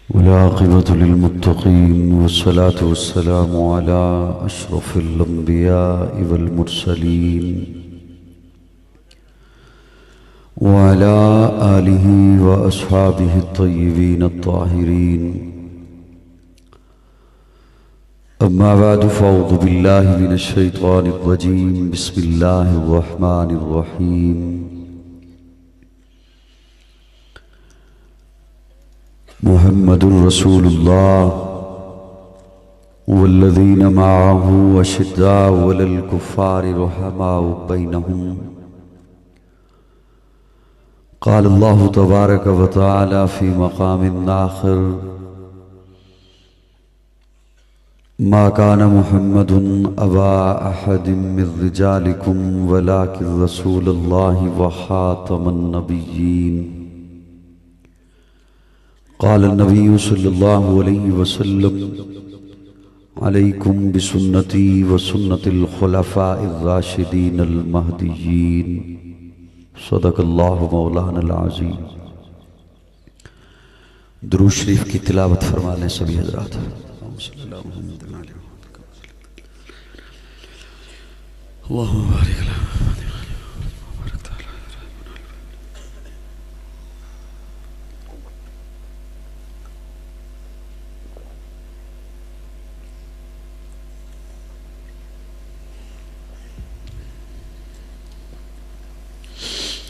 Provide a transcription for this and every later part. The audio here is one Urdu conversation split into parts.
والعاقبة للمتقين والصلاة والسلام على أشرف الأنبياء والمرسلين وعلى آله وأصحابه الطيبين الطاهرين. أما بعد فأعوذ بالله من الشيطان الرجيم. بسم الله الرحمن الرحيم. محمد رسول الله والذين معه أشداء على الكفار رحماء بينهم. قال الله تبارك وتعالى في مقام آخر: ما كان محمد أبا أحد من رجالكم ولكن رسول الله وخاتم النبيين. قال النبي صلى الله عليه وسلم: عليكم بسنتي وسنة الخلفاء الراشدين المهديين. صدق اللہ مولانا العظیم. درود شریف کی تلاوت فرما لیں سبھی حضرات. اللہم بارک لنا.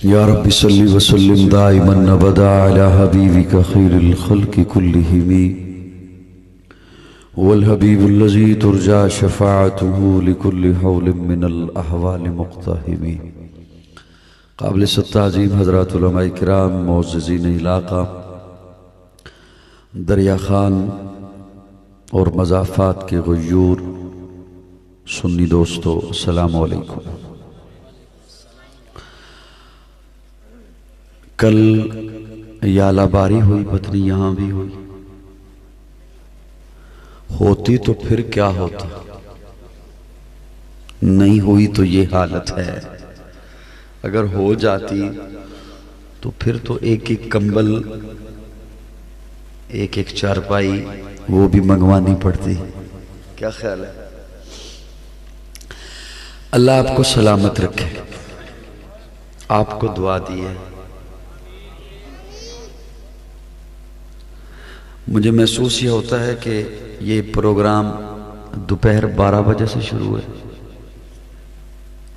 یا رب صلی وسلم دائما ابدا علی حبیبک خیر الخلق كلهم والحبیب الذی ترجى شفاعته لكل حول من الاحوال مقتحم. قابل تعظیم حضرات علماء کرام، معززین علاقہ، دریا خان اور مضافات کے غیور سنی دوستو، السلام علیکم. کل یالہ باری ہوئی، پتنی یہاں بھی ہوئی. ہوتی تو پھر کیا ہوتا، نہیں ہوئی تو یہ حالت ہے. اگر ہو جاتی تو پھر تو ایک ایک کمبل، ایک ایک چارپائی وہ بھی منگوانی پڑتی. کیا خیال ہے؟ اللہ آپ کو سلامت رکھے. آپ کو دعا دی ہے. مجھے محسوس یہ ہوتا ہے کہ یہ پروگرام دوپہر 12 بجے سے شروع ہے.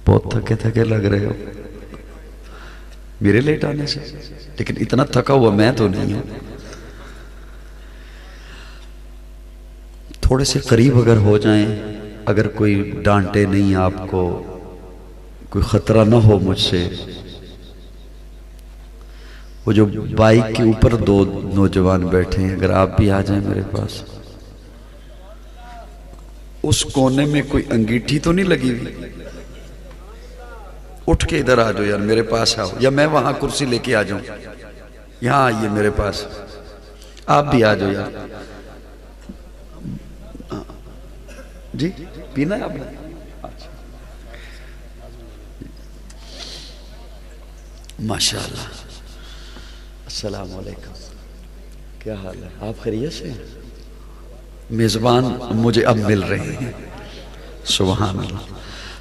بہت تھکے تھکے لگ رہے ہو میرے لیٹ آنے سے، لیکن اتنا تھکا ہوا میں تو نہیں ہوں. تھوڑے سے قریب اگر ہو جائیں، اگر کوئی ڈانٹے نہیں، آپ کو کوئی خطرہ نہ ہو مجھ سے. وہ جو بائک کے اوپر 2 نوجوان بیٹھے ہیں، اگر آپ بھی آ جائیں میرے پاس. اس کونے میں کوئی انگیٹھی تو نہیں لگی ہوئی؟ اٹھ کے ادھر آ جاؤ یار، میرے پاس آؤ، یا میں وہاں کرسی لے کے آ جاؤں. یہاں آئیے میرے پاس. آپ بھی آ جاؤ یار. جی پینا ہے آپ نے؟ ماشاءاللہ. السلام علیکم. کیا حال ہے؟ آپ خیریت سے ہیں؟ میزبان مجھے اب مل رہے ہیں. سبحان اللہ.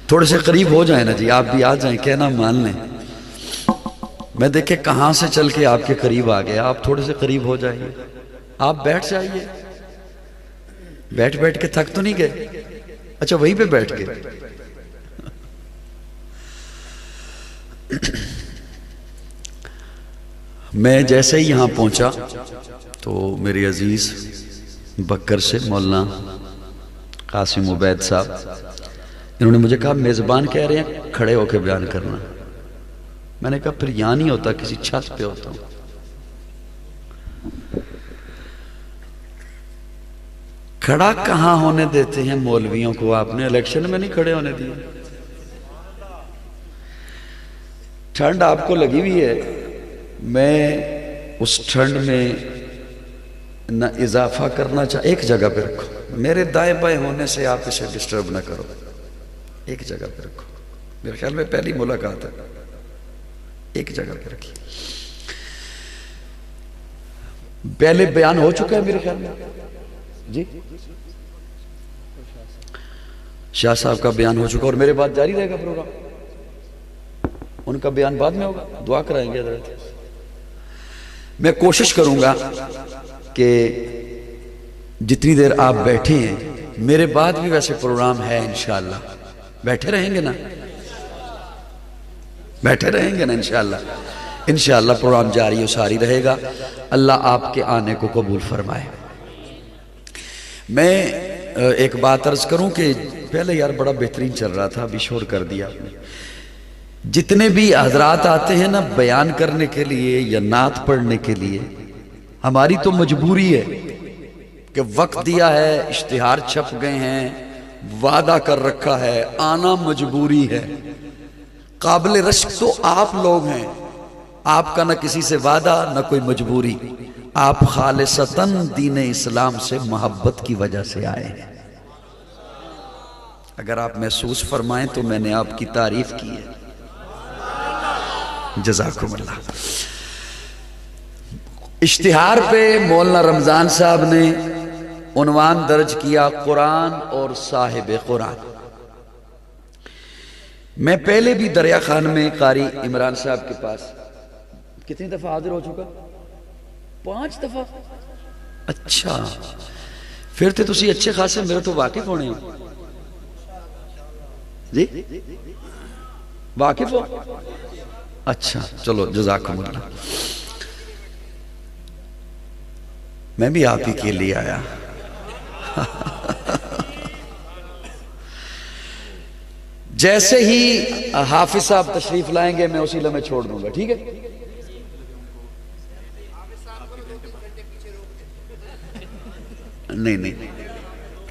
تھوڑے سے قریب ہو جائیں نا جی، آپ بھی آ جائیں، کہنا مان لیں. میں دیکھے کہاں سے چل کے آپ کے قریب آ گیا. آپ تھوڑے سے قریب ہو جائیے. آپ بیٹھ جائیے. بیٹھ بیٹھ کے تھک تو نہیں گئے؟ اچھا وہیں پہ بیٹھ گئے. میں جیسے ہی یہاں پہنچا تو میری عزیز بکر سے مولانا قاسم عبید صاحب، انہوں نے مجھے کہا میزبان کہہ رہے ہیں کھڑے ہو کے بیان کرنا. میں نے کہا پھر یہاں نہیں ہوتا، کسی چھت پہ ہوتا ہوں. کھڑا کہاں ہونے دیتے ہیں مولویوں کو؟ آپ نے الیکشن میں نہیں کھڑے ہونے دیے. ٹھنڈ آپ کو لگی ہوئی ہے. میں اس ٹھنڈ میں نہ اضافہ کرنا ایک جگہ پہ رکھو. میرے دائیں بائیں ہونے سے آپ اسے ڈسٹرب نہ کرو. ایک جگہ پہ رکھو. میرے خیال میں پہلی ملاقات ہے، ایک جگہ پہ رکھی. پہلے بیان ہو چکا ہے میرے خیال میں جی، شاہ صاحب کا بیان ہو چکا اور میرے بعد جاری رہے گا پروگرام، ان کا بیان بعد میں ہوگا، دعا کرائیں گے حضرت۔ میں کوشش کروں گا کہ جتنی دیر آپ بیٹھے ہیں، میرے بعد بھی ویسے پروگرام ہے انشاءاللہ، بیٹھے رہیں گے نا، بیٹھے رہیں گے نا انشاءاللہ، انشاءاللہ پروگرام جاری و ساری رہے گا۔ اللہ آپ کے آنے کو قبول فرمائے۔ میں ایک بات عرض کروں کہ پہلے یار بڑا بہترین چل رہا تھا، ابھی شور کر دیا آپ نے۔ جتنے بھی حضرات آتے ہیں نا بیان کرنے کے لیے یا نعت پڑھنے کے لیے، ہماری تو مجبوری ہے کہ وقت دیا ہے، اشتہار چھپ گئے ہیں، وعدہ کر رکھا ہے، آنا مجبوری ہے۔ قابل رشک تو آپ لوگ ہیں، آپ کا نہ کسی سے وعدہ نہ کوئی مجبوری، آپ خالصتاً دین اسلام سے محبت کی وجہ سے آئے ہیں۔ اگر آپ محسوس فرمائیں تو میں نے آپ کی تعریف کی ہے، جزاکم اللہ۔ اشتہار پہ مولانا رمضان صاحب نے عنوان درج کیا قرآن اور صاحب قرآن۔ میں پہلے بھی دریا خان میں قاری عمران صاحب کے پاس کتنی دفعہ حاضر ہو چکا؟ 5 دفعہ۔ اچھا پھر تو تسی اچھے خاصے میرے تو واقف ہونے ہو جی، واقف ہو؟ اچھا چلو جزاکم اللہ۔ میں بھی آپ ہی کے لیے آیا۔ جیسے ہی حافظ صاحب تشریف لائیں گے میں اسی لمحے چھوڑ دوں گا، ٹھیک ہے؟ نہیں نہیں،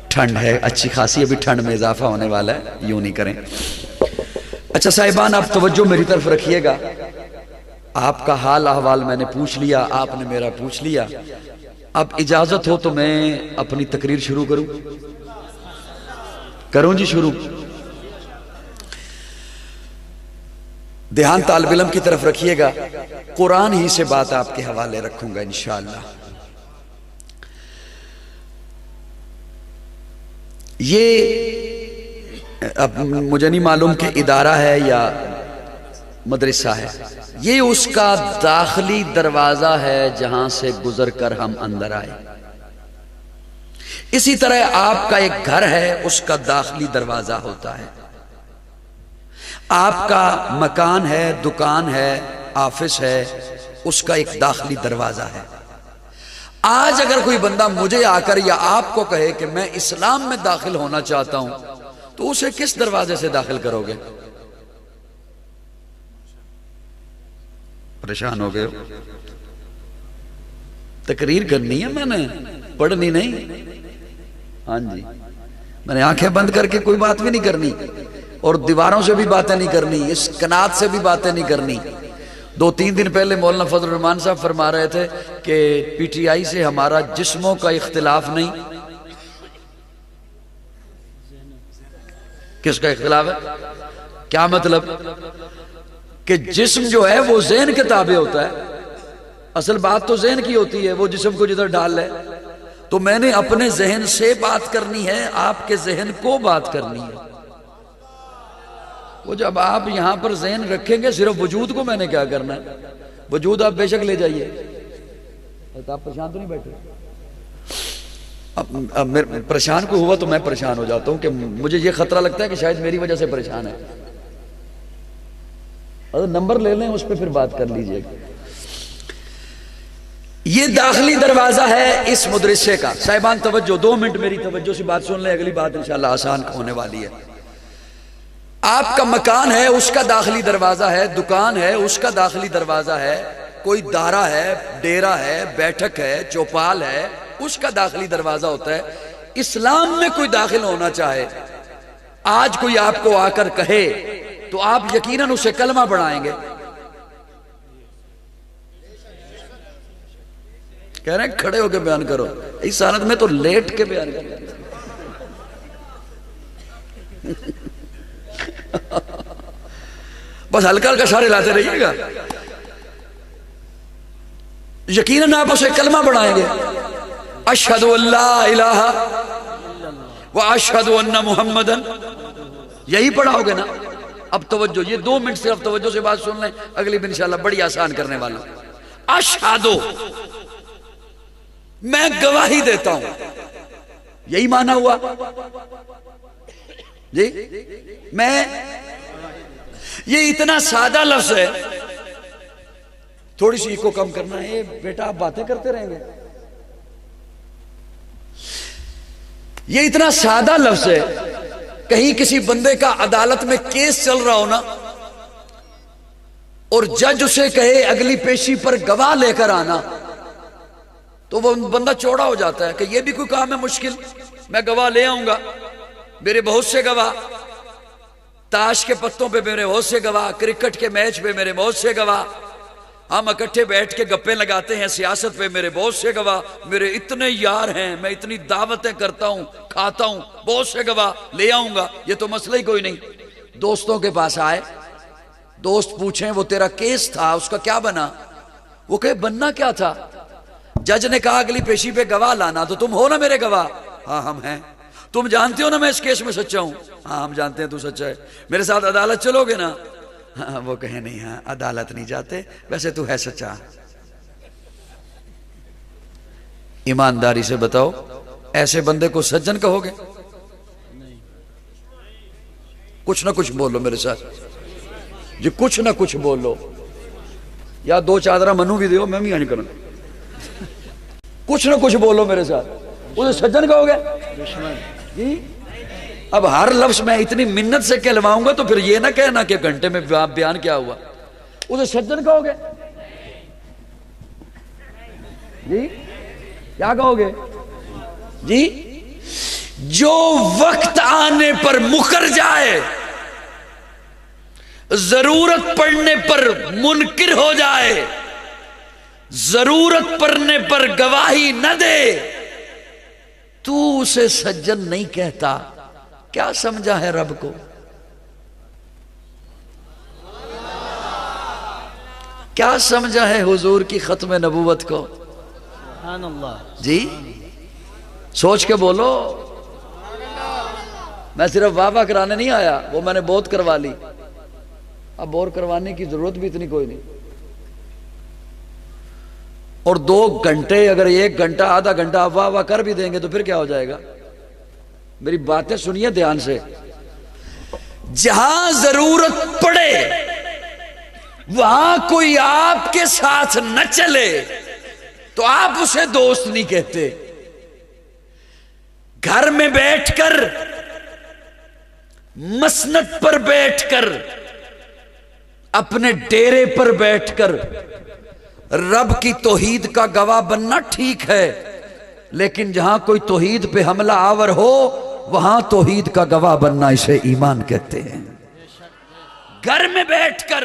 ٹھنڈ ہے اچھی خاصی، ابھی ٹھنڈ میں اضافہ ہونے والا ہے، یوں نہیں کریں۔ اچھا صاحبان آپ توجہ میری طرف رکھیے گا، آپ کا حال احوال میں نے پوچھ لیا، آپ نے میرا پوچھ لیا، اب اجازت ہو تو میں اپنی تقریر شروع کروں جی شروع۔ دھیان طالب علم کی طرف رکھیے گا، قرآن ہی سے بات آپ کے حوالے رکھوں گا انشاءاللہ۔ یہ اب مجھے نہیں معلوم کہ ادارہ ہے یا مدرسہ ہے، یہ اس کا داخلی دروازہ ہے جہاں سے گزر کر ہم اندر آئے۔ اسی طرح آپ کا ایک گھر ہے، اس کا داخلی دروازہ ہوتا ہے۔ آپ کا مکان ہے، دکان ہے، آفس ہے، اس کا ایک داخلی دروازہ ہے۔ آج اگر کوئی بندہ مجھے آ کر یا آپ کو کہے کہ میں اسلام میں داخل ہونا چاہتا ہوں تو اسے کس دروازے سے داخل کرو گے؟ پریشان ہو گئے ہو؟ تقریر کرنی ہے میں نے، پڑھنی نہیں۔ ہاں جی، میں نے آنکھیں بند کر کے کوئی بات بھی نہیں کرنی اور دیواروں سے بھی باتیں نہیں کرنی، اس کنات سے بھی باتیں نہیں کرنی۔ 2-3 دن پہلے مولانا فضل الرحمان صاحب فرما رہے تھے کہ پی ٹی آئی سے ہمارا جسموں کا اختلاف نہیں۔ کس کا اختلاف ہے؟ کیا مطلب؟ کہ جسم جو ہے وہ ذہن کے تابع ہوتا ہے، اصل بات تو ذہن کی ہوتی ہے، وہ جسم کو جدھر ڈال لے۔ تو میں نے اپنے ذہن سے بات کرنی ہے، آپ کے ذہن کو بات کرنی ہے۔ وہ جب آپ یہاں پر ذہن رکھیں گے صرف وجود کو میں نے کیا کرنا ہے، وجود آپ بے شک لے جائیے۔ آپ پریشان تو نہیں بیٹھے؟ اب پریشان کو ہوا تو میں پریشان ہو جاتا ہوں کہ مجھے یہ خطرہ لگتا ہے کہ شاید میری وجہ سے پریشان ہے۔ اگر نمبر لے لیں اس پہ پھر بات کر لیجئے گا۔ یہ داخلی دروازہ ہے اس مدرسے کا۔ صاحبان توجہ، 2 منٹ میری توجہ سے بات سن لیں، اگلی بات انشاءاللہ آسان ہونے والی ہے۔ آپ کا مکان ہے، اس کا داخلی دروازہ ہے، دکان ہے، اس کا داخلی دروازہ ہے، کوئی دارہ ہے، ڈیرہ ہے، بیٹھک ہے، چوپال ہے، اس کا داخلی دروازہ ہوتا ہے۔ اسلام میں کوئی داخل ہونا چاہے، آج کوئی آپ کو آ کر کہے تو آپ یقیناً اسے کلمہ پڑھائیں گے۔ کہہ رہے ہیں کھڑے ہو کے بیان کرو، اس حالت میں تو لیٹ کے بیان کرو۔ بس ہلکا ہلکا اشارے لاتے رہیے گا۔ یقیناً آپ اسے کلمہ بڑھائیں گے، اشہد ان لا الہ و اشہد ان محمدن، یہی پڑھاؤ گے نا؟ اب توجہ، یہ 2 منٹ صرف توجہ سے بات سن لیں، اگلی بھی انشاءاللہ بڑی آسان کرنے والا ہوں۔ اشہدو، میں گواہی دیتا ہوں، یہی معنی ہوا جی؟ میں، یہ اتنا سادہ لفظ ہے، تھوڑی سی کو کم کرنا ہے بیٹا، آپ باتیں کرتے رہیں گے۔ یہ اتنا سادہ لفظ ہے، کہیں کسی بندے کا عدالت میں کیس چل رہا ہو نا، اور جج اسے کہے اگلی پیشی پر گواہ لے کر آنا، تو وہ بندہ چوڑا ہو جاتا ہے کہ یہ بھی کوئی کام ہے مشکل، میں گواہ لے آؤں گا، میرے بہت سے گواہ، تاش کے پتوں پہ میرے بہت سے گواہ، کرکٹ کے میچ پہ میرے بہت سے گواہ، ہم اکٹھے بیٹھ کے گپیں لگاتے ہیں سیاست پہ، میرے بہت سے گواہ، میرے اتنے یار ہیں، میں اتنی دعوتیں کرتا ہوں، کھاتا ہوں، بہت سے گواہ لے آؤں گا، یہ تو مسئلہ ہی کوئی نہیں۔ دوستوں کے پاس آئے، دوست پوچھیں وہ تیرا کیس تھا اس کا کیا بنا؟ وہ کہے بننا کیا تھا؟ جج نے کہا اگلی پیشی پہ گواہ لانا، تو تم ہو نا میرے گواہ؟ ہاں ہم ہیں۔ تم جانتے ہو نا میں اس کیس میں سچا ہوں؟ ہاں ہم جانتے ہیں تو سچا ہے۔ میرے ساتھ عدالت چلو گے نا؟ ہاں۔ وہ کہیں نہیں، ہاں عدالت نہیں جاتے، ویسے تو ہے سچا۔ ایمانداری سے بتاؤ، ایسے بندے کو سجن کہو گے؟ کچھ نہ کچھ بولو میرے ساتھ جی، کچھ نہ کچھ بولو، یا 2 چادرہ منو بھی دیو، میں بھی آنے کروں، کچھ نہ کچھ بولو میرے ساتھ۔ اسے سجن کہو گے جی؟ اب ہر لفظ میں اتنی منت سے کہلواؤں گا تو پھر یہ نہ کہنا کہ گھنٹے میں بیان کیا ہوا۔ اسے سجن کہو گے جی؟ کیا کہو گے جی؟ جو وقت آنے پر مکر جائے، ضرورت پڑنے پر منکر ہو جائے، ضرورت پڑنے پر گواہی نہ دے، تو اسے سجن نہیں کہتا۔ کیا سمجھا ہے رب کو؟ کیا سمجھا ہے حضور کی ختم نبوت کو؟ سبحان اللہ جی سوچ کے بولو۔ میں صرف واہ واہ کرانے نہیں آیا، وہ میں نے بہت کروا لی، اب اور کروانے کی ضرورت بھی اتنی کوئی نہیں۔ اور 2 گھنٹے، اگر 1 گھنٹہ آدھا گھنٹہ آپ واہ واہ کر بھی دیں گے تو پھر کیا ہو جائے گا؟ میری باتیں سنیے دھیان سے۔ جہاں ضرورت پڑے وہاں کوئی آپ کے ساتھ نہ چلے تو آپ اسے دوست نہیں کہتے۔ گھر میں بیٹھ کر، مسند پر بیٹھ کر، اپنے ڈیرے پر بیٹھ کر رب کی توحید کا گواہ بننا ٹھیک ہے، لیکن جہاں کوئی توحید پہ حملہ آور ہو وہاں توحید کا گواہ بننا اسے ایمان کہتے ہیں۔ گھر میں بیٹھ کر،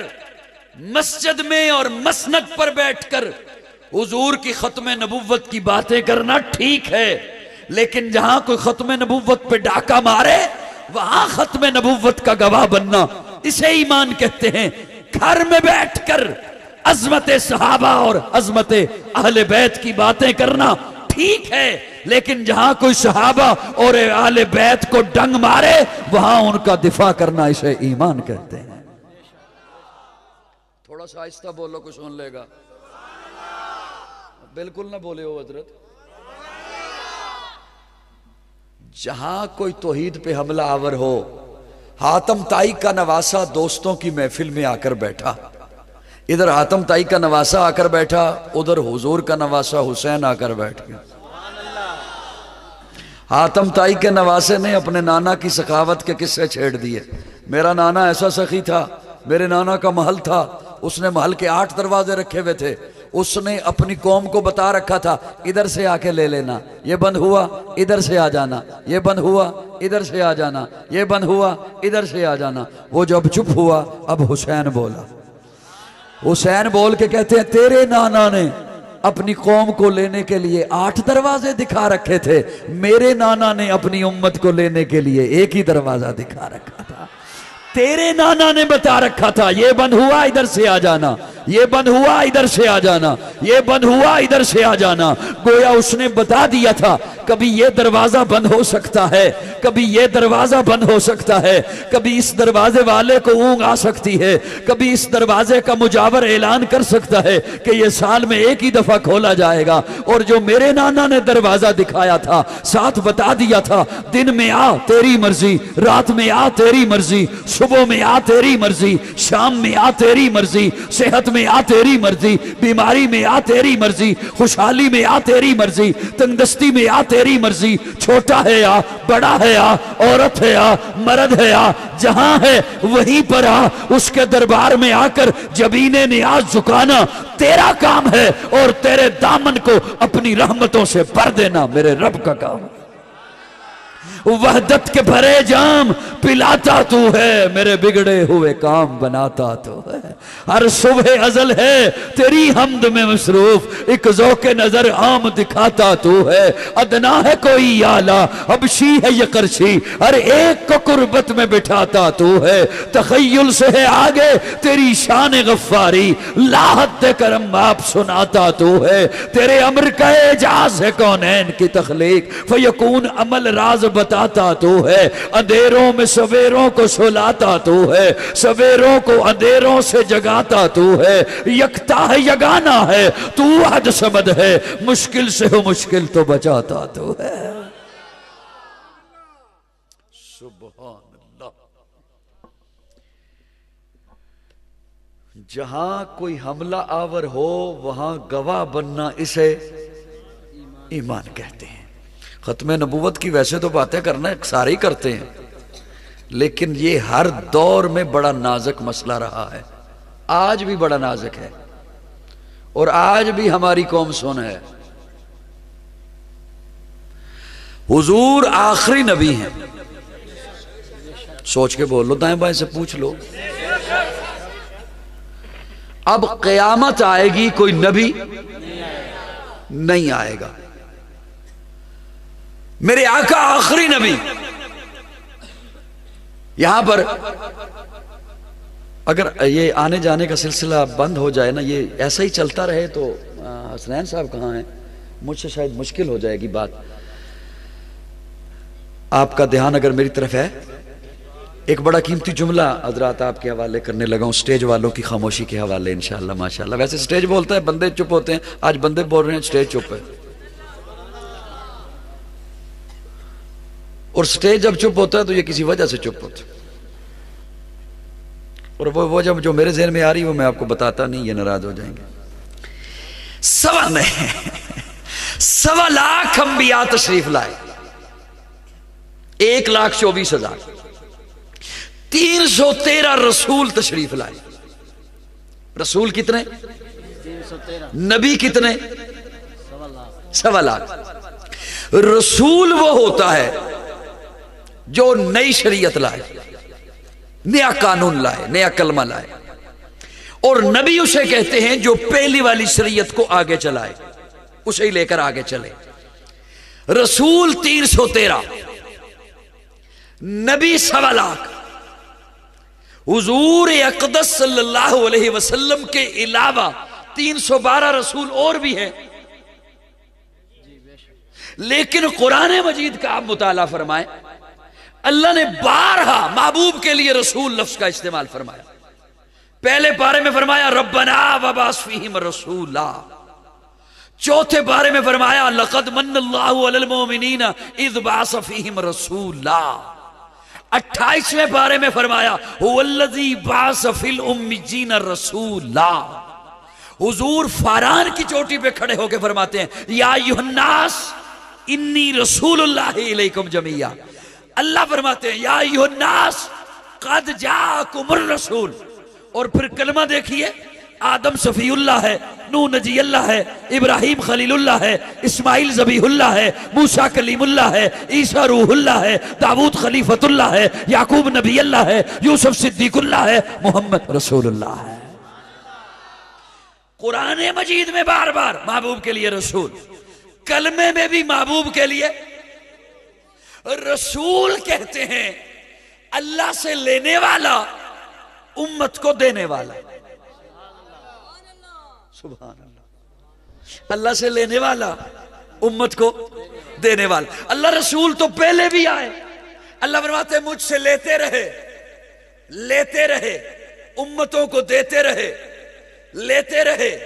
مسجد میں اور مسند پر بیٹھ کر حضور کی ختم نبوت کی باتیں کرنا ٹھیک ہے، لیکن جہاں کوئی ختم نبوت پہ ڈاکہ مارے وہاں ختم نبوت کا گواہ بننا اسے ایمان کہتے ہیں۔ گھر میں بیٹھ کر عظمت صحابہ اور عظمت اہل بیت کی باتیں کرنا ٹھیک ہے، لیکن جہاں کوئی صحابہ اور اہل بیت کو ڈنگ مارے وہاں ان کا دفاع کرنا اسے ایمان کہتے ہیں۔ تھوڑا سا آہستہ بولو، کوئی سن لے گا۔ بالکل نہ بولے ہو حضرت۔ جہاں کوئی توحید پہ حملہ آور ہو، حاتم طائی کا نواسہ دوستوں کی محفل میں آ کر بیٹھا، ادھر حاتم طائی کا نواسہ آ کر بیٹھا، ادھر حضور کا نواسہ حسین آ کر بیٹھ گیا۔ حاتم طائی کے نواسے نے اپنے نانا کی سخاوت کے قصے چھیڑ دیے۔ میرا نانا ایسا سخی تھا، میرے نانا کا محل تھا، اس نے محل کے 8 دروازے رکھے ہوئے تھے، اس نے اپنی قوم کو بتا رکھا تھا ادھر سے آ کے لے لینا، یہ بند ہوا ادھر سے آ جانا، یہ بند ہوا ادھر سے آ جانا، یہ بند ہوا ادھر سے آ جانا۔ وہ جب چپ ہوا اب حسین بولا، حسین بول کے کہتے ہیں تیرے نانا نے اپنی قوم کو لینے کے لیے 8 دروازے دکھا رکھے تھے، میرے نانا نے اپنی امت کو لینے کے لیے 1 ہی دروازہ دکھا رکھا تھا۔ تیرے نانا نے بتا رکھا تھا یہ بند ہوا ادھر سے آ جانا، یہ بند ہوا ادھر سے آ جانا، یہ بند ہوا ادھر سے آ جانا۔ گویا اس نے بتا دیا تھا کبھی یہ دروازہ بند ہو سکتا ہے، کبھی یہ دروازہ بند ہو سکتا ہے، کبھی اس دروازے والے کو اونگ آ سکتی ہے، کبھی اس دروازے کا مجاور اعلان کر سکتا ہے کہ یہ سال میں ایک ہی دفعہ کھولا جائے گا۔ اور جو میرے نانا نے دروازہ دکھایا تھا، ساتھ بتا دیا تھا دن میں آ تیری مرضی، رات میں آ تیری مرضی، صبح میں آ تیری مرضی، شام میں آ تیری مرضی، صحت میں آ تیری مرضی، بیماری میں آ تیری مرضی، خوشحالی میں آ تیری مرضی، تندرستی میں آ تیری مرضی، چھوٹا ہے آ، بڑا ہے آ، عورت ہے آ، مرد ہے آ، جہاں ہے وہیں پر آ، اس کے دربار میں آ کر جبین نیاز جھکانا تیرا کام ہے، اور تیرے دامن کو اپنی رحمتوں سے بھر دینا میرے رب کا کام ہے۔ وحدت کے بھرے جام پلاتا تو ہے، میرے بگڑے ہوئے کام بناتا تو ہے۔ ہر صبح ازل ہے تیری حمد میں مصروف، ایک ذوق نظر عام دکھاتا تو ہے۔ ادنا ہے کوئی اعلیٰ، حبشی ہے یہ قرشی، ہر ایک کو قربت میں بٹھاتا تو ہے۔ تخیل سے ہے آگے تیری شان غفاری، لاحت کرم آپ سناتا تو ہے۔ تیرے امر کا اعجاز ہے کونین کی تخلیق، فیکون عمل راز بتاتا تو ہے۔ اندھیروں میں سویروں کو سلاتا تو ہے، سویروں کو اندھیروں سے جگاتا تو ہے۔ یکتا ہے یگانا ہے تو احد صمد ہے، مشکل سے ہو مشکل تو بچاتا تو ہے۔ سبحان اللہ۔ جہاں کوئی حملہ آور ہو وہاں گواہ بننا اسے ایمان کہتے ہیں۔ ختم نبوت کی ویسے تو باتیں کرنا سارے ہی کرتے ہیں، لیکن یہ ہر دور میں بڑا نازک مسئلہ رہا ہے، آج بھی بڑا نازک ہے، اور آج بھی ہماری قوم سن ہے۔ حضور آخری نبی ہیں، سوچ کے بول لو، دائیں بائیں سے پوچھ لو۔ اب قیامت آئے گی، کوئی نبی نہیں آئے گا، میرے آقا آخری نبی۔ یہاں پر اگر یہ آنے جانے کا سلسلہ بند ہو جائے نا، یہ ایسا ہی چلتا رہے تو حسنین صاحب کہاں ہیں؟ مجھ سے شاید مشکل ہو جائے گی بات۔ آپ کا دھیان اگر میری طرف ہے، ایک بڑا قیمتی جملہ حضرات آپ کے حوالے کرنے لگا ہوں، سٹیج والوں کی خاموشی کے حوالے انشاءاللہ ماشاءاللہ۔ ویسے سٹیج بولتا ہے بندے چپ ہوتے ہیں، آج بندے بول رہے ہیں سٹیج چپ ہے، اور سٹیج جب چپ ہوتا ہے تو یہ کسی وجہ سے چپ ہوتا ہے، اور وہ وجہ جو میرے ذہن میں آ رہی ہے وہ میں آپ کو بتاتا نہیں، یہ ناراض ہو جائیں گے۔ 1.25 انبیاء تشریف لائے، 1,24,000، 313 رسول تشریف لائے۔ رسول کتنے؟ 313، نبی کتنے؟ 1.25 لاکھ۔ رسول وہ ہوتا ہے جو نئی شریعت لائے، نیا قانون لائے، نیا کلمہ لائے، اور نبی اسے کہتے ہیں جو پہلی والی شریعت کو آگے چلائے، اسے ہی لے کر آگے چلے۔ رسول 313، نبی 1.25 لاکھ۔ حضور اقدس صلی اللہ علیہ وسلم کے علاوہ 312 رسول اور بھی ہیں، لیکن قرآن مجید کا آپ مطالعہ فرمائیں، اللہ نے بارہا محبوب کے لیے رسول لفظ کا استعمال فرمایا۔ پہلے پارے میں فرمایا ربنا وبعث فیہم رسولا، چوتھے پارے میں فرمایا لقد من اللہ علی المؤمنین اذ بعث فیہم رسولا، 28ویں پارے میں فرمایا هو الذی بعث فی الامیین رسولا۔ حضور فاران کی چوٹی پہ کھڑے ہو کے فرماتے ہیں یا ایھا الناس انی رسول اللہ الیکم جمیعا۔ اللہ فرماتے ہیں یا ایھا الناس قد جاءکم الرسول، اور پھر کلمہ دیکھیے، آدم صفی اللہ ہے، نوح نجی اللہ ہے، ابراہیم خلیل اللہ ہے، اسماعیل ذبیح اللہ ہے، موسیٰ کلیم اللہ ہے، عیسیٰ روح اللہ ہے، داؤد خلیفۃ اللہ ہے، یعقوب نبی اللہ ہے، یوسف صدیق اللہ ہے، محمد رسول اللہ ہے۔ قرآن مجید میں بار بار محبوب کے لیے رسول، کلمے میں بھی محبوب کے لیے رسول کہتے ہیں اللہ سے لینے والا، امت کو دینے والا۔ سبحان اللہ. اللہ سے لینے والا, امت کو دینے والا. اللہ رسول تو پہلے بھی آئے. اللہ فرماتے ہیں مجھ سے لیتے رہے, امتوں کو دیتے رہے, لیتے رہے,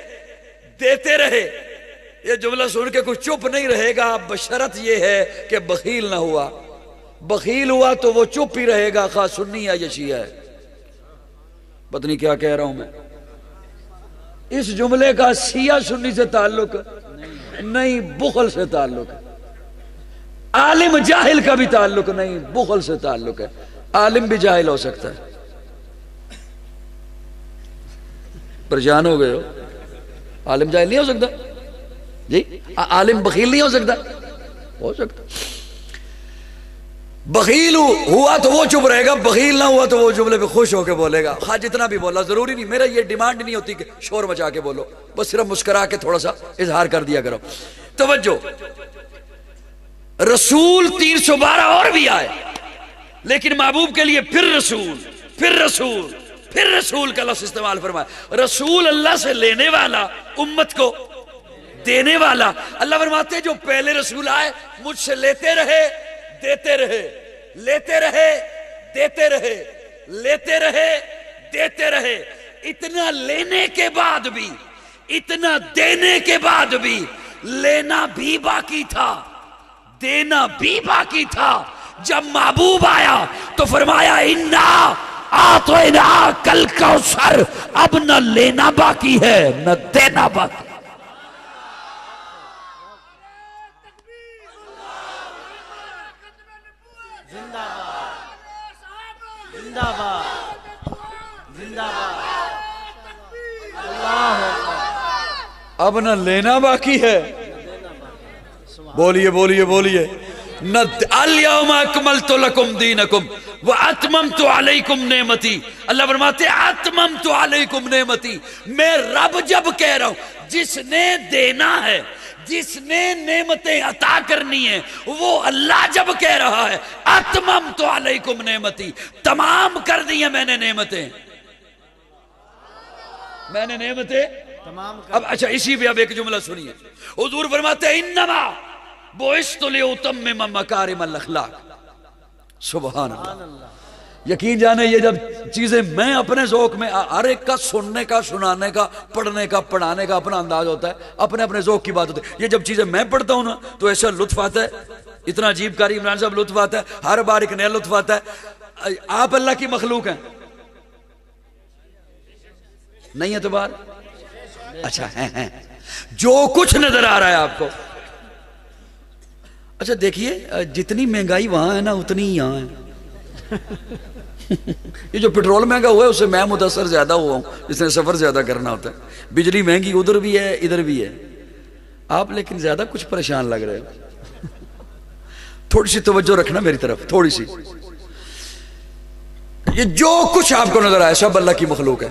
دیتے رہے. یہ جملہ سن کے کچھ چپ نہیں رہے گا, بشرط یہ ہے کہ بخیل نہ ہوا. بخیل ہوا تو وہ چپ ہی رہے گا, خواہ سنی ہے یا شیعہ ہے. پتہ نہیں کیا کہہ رہا ہوں میں. اس جملے کا شیعہ سنی سے تعلق نہیں, بخل سے تعلق ہے. عالم جاہل کا بھی تعلق نہیں, بخل سے تعلق ہے. عالم بھی جاہل ہو سکتا ہے. پریشان ہو گئے ہو؟ عالم جاہل نہیں ہو سکتا جی. عالم بخیل نہیں ہو سکتا؟ ہو سکتا. بخیل ہوا تو وہ چپ رہے گا, بخیل نہ ہوا تو وہ جملے پہ خوش ہو کے بولے گا. ہاں جتنا بھی بولا ضروری نہیں, میرا یہ ڈیمانڈ نہیں ہوتی کہ شور مچا کے بولو, بس صرف مسکرا کے تھوڑا سا اظہار کر دیا کرو. توجہ, رسول 312 اور بھی آئے, لیکن محبوب کے لیے پھر رسول کا لفظ استعمال فرمایا. رسول اللہ سے لینے والا, امت کو دینے والا. اللہ فرماتے ہیں جو پہلے رسول آئے مجھ سے لیتے رہے, دیتے رہے, لیتے رہے, دیتے رہے, لیتے رہے, دیتے رہے. اتنا لینے کے بعد بھی, اتنا دینے کے بعد بھی لینا بھی باقی تھا, دینا بھی باقی تھا. جب محبوب آیا تو فرمایا انا اعطینا کل کوثر. اب نہ لینا باقی ہے نہ دینا باقی. زندہ باد, زندہ باد, اللہ اکبر. اب نہ لینا باقی ہے. بولیے بولیے بولیے. الیوم اکملت لکم دینکم واتممت علیکم نعمتی. اللہ فرماتے ہیں اتممت علیکم نعمتی. میں رب جب کہہ رہا ہوں, جس نے دینا ہے, جس نے نعمتیں عطا کرنی ہیں, وہ اللہ جب کہہ رہا ہے اتممت علیکم نعمتی, تمام کر دی ہیں میں نے نعمتیں, میں نے نعمتیں تمام. اب اچھا اسی پہ اب ایک جملہ سنیے. حضور فرماتے ہیں انما بعثت لاتمم مکارم الاخلاق. سبحان اللہ. یقین جانے یہ جب چیزیں میں اپنے ذوق میں, ہر ایک کا سننے کا, سنانے کا, پڑھنے کا, پڑھانے کا اپنا انداز ہوتا ہے, اپنے اپنے ذوق کی بات ہوتی ہے. یہ جب چیزیں میں پڑھتا ہوں نا تو ایسا لطف آتا ہے, اتنا عجیب کاری عمران صاحب لطف آتا ہے, ہر بار ایک نیا لطف آتا ہے. آپ اللہ کی مخلوق ہیں نہیں اعتبار؟ اچھا ہیں. جو کچھ نظر آ رہا ہے آپ کو, اچھا دیکھیے جتنی مہنگائی وہاں ہے نا اتنی ہی یہاں ہے. یہ جو پٹرول مہنگا ہوا ہے اس سے میں متاثر زیادہ ہوا ہوں, جس نے سفر زیادہ کرنا ہوتا ہے. بجلی مہنگی ادھر بھی ہے ادھر بھی ہے, آپ لیکن زیادہ کچھ پریشان لگ رہے ہو. تھوڑی سی توجہ رکھنا میری طرف, تھوڑی سی. یہ جو کچھ آپ کو نظر آیا سب اللہ کی مخلوق ہے.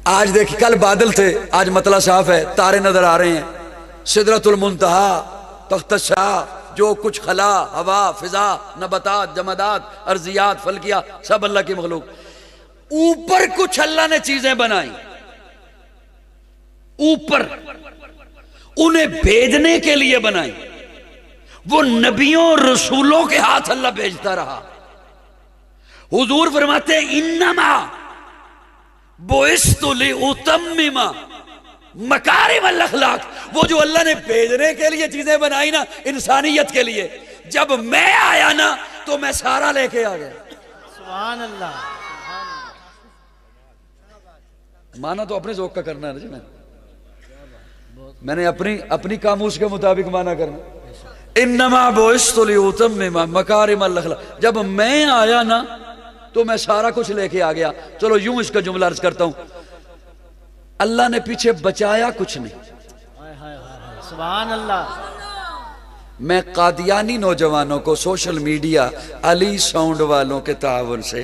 آج دیکھ, کل بادل تھے, آج مطلع صاف ہے, تارے نظر آ رہے ہیں, سدرۃ المنتہا, تخت الشاہ, جو کچھ خلا, ہوا, فضا, نباتات, جمادات, ارضیات, فلکیات, سب اللہ کی مخلوق. اوپر کچھ اللہ نے چیزیں بنائی, اوپر انہیں بھیجنے کے لیے بنائی. وہ نبیوں رسولوں کے ہاتھ اللہ بھیجتا رہا. حضور فرماتے ہیں انما بعثت لاتمم مکارم الاخلاق. وہ جو اللہ نے بھیجنے کے لیے چیزیں بنائی نا انسانیت کے لیے, جب میں آیا نا تو میں سارا لے کے آ گیا. سبحان اللہ. مانا تو اپنے ذوق کا کرنا ہے نا, میں نے اپنی قاموس کے مطابق مانا کرنا. انما بعثت لاتمم مکارم الاخلاق. جب میں آیا نا تو میں سارا کچھ لے کے آ گیا. چلو یوں اس کا جملہ عرض کرتا ہوں, اللہ نے پیچھے بچایا کچھ نہیں. سبحان اللہ. میں قادیانی نوجوانوں کو سوشل میڈیا علی ساؤنڈ والوں کے تعاون سے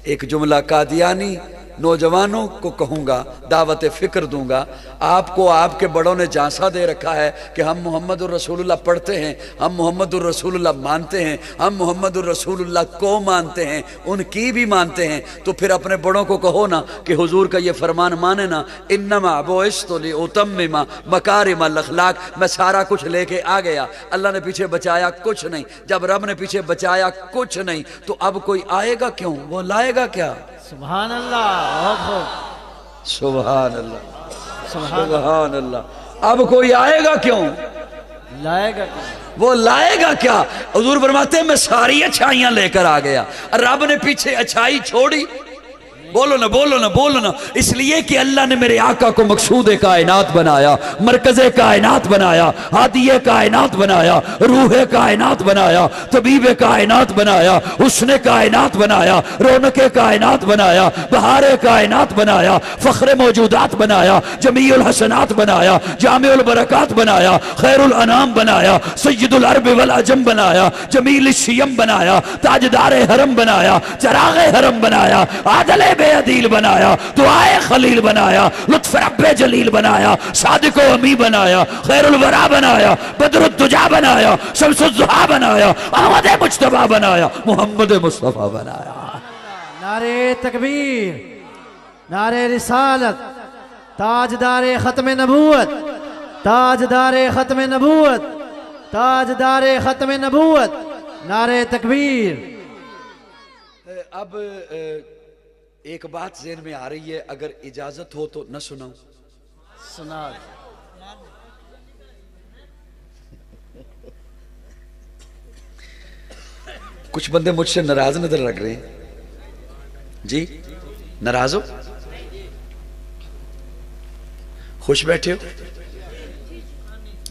ایک جملہ قادیانی نوجوانوں کو کہوں گا، دعوت فکر دوں گا، آپ کو آپ کے بڑوں نے جانسا دے رکھا ہے کہ ہم محمد الرسول اللہ پڑھتے ہیں، ہم محمد الرسول اللہ مانتے ہیں، ہم محمد الرسول اللہ کو مانتے ہیں، ان کی بھی مانتے ہیں، تو پھر اپنے بڑوں کو کہو نا کہ حضور کا یہ فرمان مانے نا، انما بعثت لاتمم مکارم الاخلاق، میں سارا کچھ لے کے آ گیا، اللہ نے پیچھے بچایا کچھ نہیں، جب رب نے پیچھے بچایا کچھ نہیں تو اب کوئی آئے گا کیوں، وہ لائے گا کیا؟ سبحان اللہ، بہت خوب، سبحان اللہ، سبحان سبحان اللہ، اب کوئی آئے گا کیوں، لائے گا کیا؟ وہ لائے گا کیا؟ حضور فرماتے ہیں میں ساری اچھائیاں لے کر آ گیا، رب نے پیچھے اچھائی چھوڑی؟ بولو نا بولو نا بولو نا، اس لیے کہ اللہ نے میرے آقا کو مقصود کائنات بنایا، مرکز کائنات بنایا، ہادی کائنات بنایا، روح کائنات بنایا، طبیب کائنات بنایا، حسن کائنات بنایا، رونق کائنات بنایا، بہار کائنات بنایا، فخر موجودات بنایا، جمیع الحسنات بنایا، جامع البرکات بنایا، خیر الانام بنایا، سید العرب والعجم بنایا، جمیل الشیم بنایا، تاجدار حرم بنایا، چراغ حرم بنایا، عادل بے عدیل بنایا، دعائے خلیل بنایا، لطف رب جلیل بنایا، صادق و امی بنایا، خیر الورا بنایا، بدر الدجا بنایا، شمس الضحا بنایا، احمد مجتبی بنایا، محمد مصطفیٰ بنایا۔ نعرہ تکبیر، نعرہ رسالت، تاجدار ختم نبوت، تاجدار ختم نبوت، تاجدار ختم نبوت، نعرہ تکبیر۔ اب ایک بات ذہن میں آ رہی ہے، اگر اجازت ہو تو نہ سناؤں؟ سنا کچھ بندے مجھ سے ناراض نظر لگ رہے ہیں، جی ناراض ہو؟ خوش بیٹھے ہو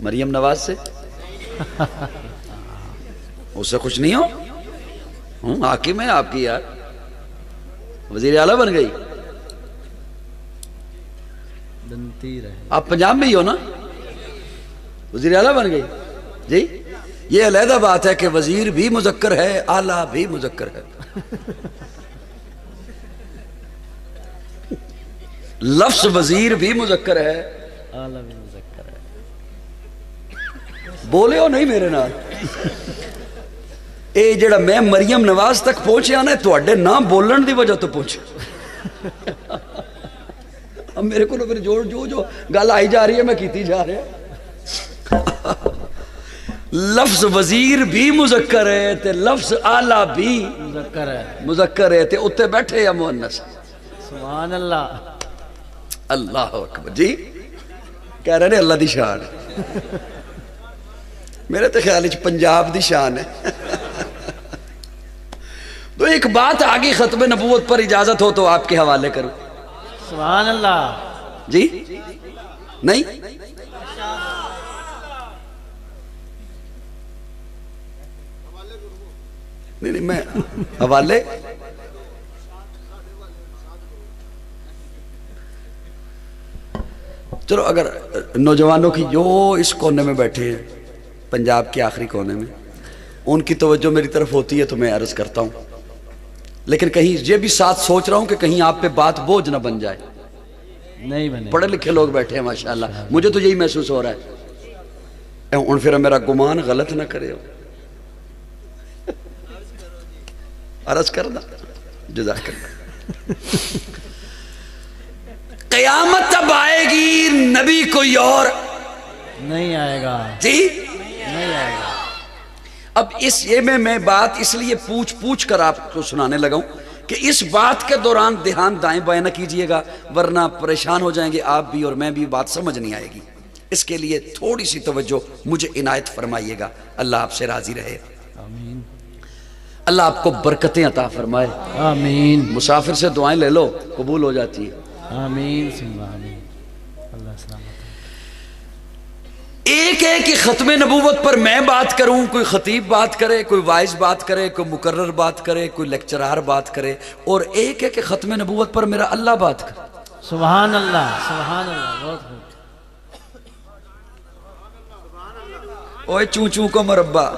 مریم نواز سے؟ اس سے خوش نہیں ہو؟ حاکم ہے آپ کی یار، وزیر اعلیٰ بن گئی، بنتی رہے۔ آپ پنجاب میں ہی ہو نا، وزیر اعلیٰ بن گئی جی۔ یہ علیحدہ بات ہے کہ وزیر بھی مذکر ہے، اعلیٰ بھی مذکر ہے، لفظ وزیر بھی مذکر ہے، اعلیٰ بھی مذکر ہے۔ بولے ہو نہیں میرے نال؟ اے جڑا میں مریم نواز تک پہنچیا نا تواڈے نام بولن دی وجہ تو پہنچا، اب میرے کو پھر جو گل آئی جا رہی ہے میں کیتی جا رہا۔ لفظ وزیر بھی مذکر ہے تے لفظ اعلیٰ بھی مذکر ہے تے اتنے بیٹھے یا مؤنث؟ سبحان اللہ، اللہ اکبر جی، کہہ رہے ہیں اللہ دی شان ہے، میرے تو خیال پنجاب دی شان ہے۔ تو ایک بات آگے ختم نبوت پر اجازت ہو تو آپ کے حوالے کروں؟ سبحان اللہ جی نہیں؟ نہیں میں حوالے چلو، اگر نوجوانوں کی جو اس کونے میں بیٹھے ہیں پنجاب کے آخری کونے میں، ان کی توجہ میری طرف ہوتی ہے تو میں عرض کرتا ہوں، لیکن کہیں یہ بھی ساتھ سوچ رہا ہوں کہ کہیں آپ پہ بات بوجھ نہ بن جائے۔ نہیں بنے، پڑھے لکھے لوگ بیٹھے ہیں ماشاءاللہ، مجھے تو یہی محسوس ہو رہا ہے، ان پھر میرا گمان غلط نہ کرے ہو، عرض کرنا جزاک اللہ۔ قیامت تب آئے گی نبی کوئی اور نہیں آئے گا جی، نہیں آئے گا۔ اب اس یہ میں بات اس لیے پوچھ کر آپ کو سنانے لگا ہوں کہ اس بات کے دوران دھیان دائیں بائیں نہ کیجئے گا، ورنہ پریشان ہو جائیں گے آپ بھی اور میں بھی، بات سمجھ نہیں آئے گی۔ اس کے لیے تھوڑی سی توجہ مجھے عنایت فرمائیے گا، اللہ آپ سے راضی رہے، آمین، اللہ آپ کو برکتیں عطا فرمائے، آمین، مسافر سے دعائیں لے لو قبول ہو جاتی ہے۔ آمین ثم آمین، اللہ سلامت۔ ایک ہے کہ ختم نبوت پر میں بات کروں، کوئی خطیب بات کرے، کوئی وائز بات کرے، کوئی مقرر بات کرے، کوئی لیکچرار بات کرے، اور ایک ہے کہ ختم نبوت پر میرا اللہ بات کرے۔ سبحان اللہ، سبحان اللہ، بہت خوب۔ اوے چون چون کو مربع،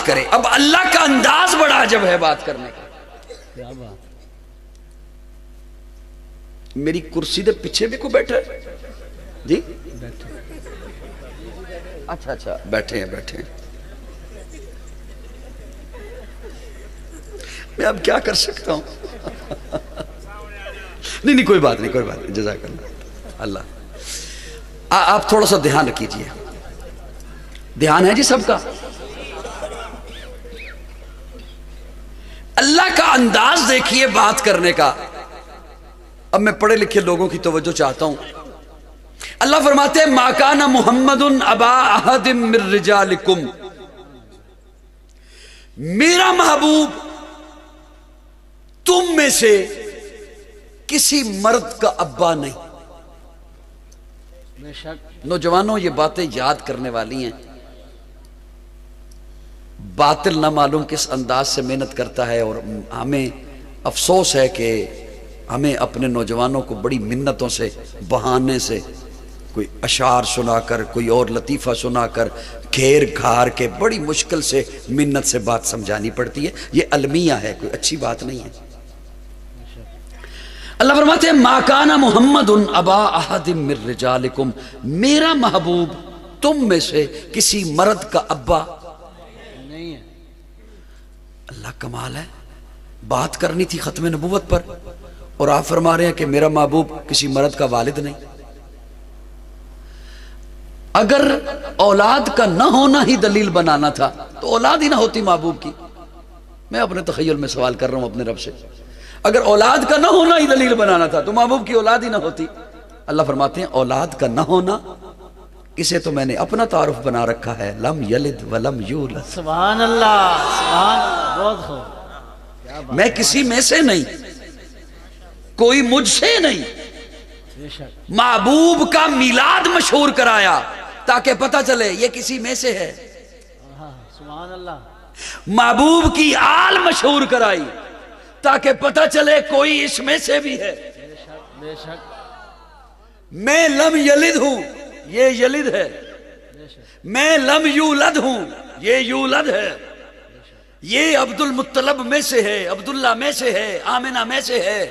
کرے. اب اللہ کا انداز بڑا عجب ہے بات کرنے کا. کیا بات. میری کرسی دے پیچھے بھی کوئی بیٹھا ہے جی؟ بیٹھے. اچھا اچھا بیٹھے ہیں بیٹھے ہیں. میں اب کیا کر سکتا ہوں. نہیں کوئی بات نہیں کوئی بات نہیں. جزاک اللہ. آپ تھوڑا سا دھیان رکھیے. دھیان ہے جی سب کا. اللہ کا انداز دیکھیے بات کرنے کا. اب میں پڑھے لکھے لوگوں کی توجہ چاہتا ہوں. اللہ فرماتے ہیں ما کان محمد ابا احد من رجالکم. میرا محبوب تم میں سے کسی مرد کا ابا نہیں. بے شک. نوجوانوں یہ باتیں یاد کرنے والی ہیں. باطل نہ معلوم کس انداز سے محنت کرتا ہے اور ہمیں افسوس ہے کہ ہمیں اپنے نوجوانوں کو بڑی منتوں سے بہانے سے کوئی اشعار سنا کر کوئی اور لطیفہ سنا کر گھیر گھار کے بڑی مشکل سے منت سے بات سمجھانی پڑتی ہے. یہ المیہ ہے کوئی اچھی بات نہیں ہے. اللہ فرماتے ہیں ما کان محمد ابا احد من رجالکم. میرا محبوب تم میں سے کسی مرد کا ابا نہیں ہے. اللہ کمال ہے. بات کرنی تھی ختم نبوت پر اور آپ فرما رہے ہیں کہ میرا محبوب کسی مرد کا والد نہیں. اگر اولاد کا نہ ہونا ہی دلیل بنانا تھا تو اولاد ہی نہ ہوتی محبوب کی. میں اپنے تخیل میں سوال کر رہا ہوں اپنے رب سے. اگر اولاد کا نہ ہونا ہی دلیل بنانا تھا تو محبوب کی اولاد ہی نہ ہوتی. اللہ فرماتے ہیں اولاد کا نہ ہونا اسے تو میں نے اپنا تعارف بنا رکھا ہے. لم یلد ولم یولد. سبحان اللہ سبحان اللہ. بہت خوب. میں کسی میں سے نہیں, کوئی مجھ سے نہیں. بے شک. محبوب کا میلاد مشہور کرایا تاکہ پتہ چلے یہ کسی میں سے ہے. سبحان اللہ. محبوب کی آل مشہور کرائی تاکہ پتہ چلے کوئی اس میں سے بھی ہے. بے شک بے شک. میں لم یلد ہوں یہ یلد ہے. بے شک. میں لم یولد ہوں یہ یولد ہے. یہ عبد المطلب میں سے ہے, عبداللہ میں سے ہے, آمنہ میں سے ہے,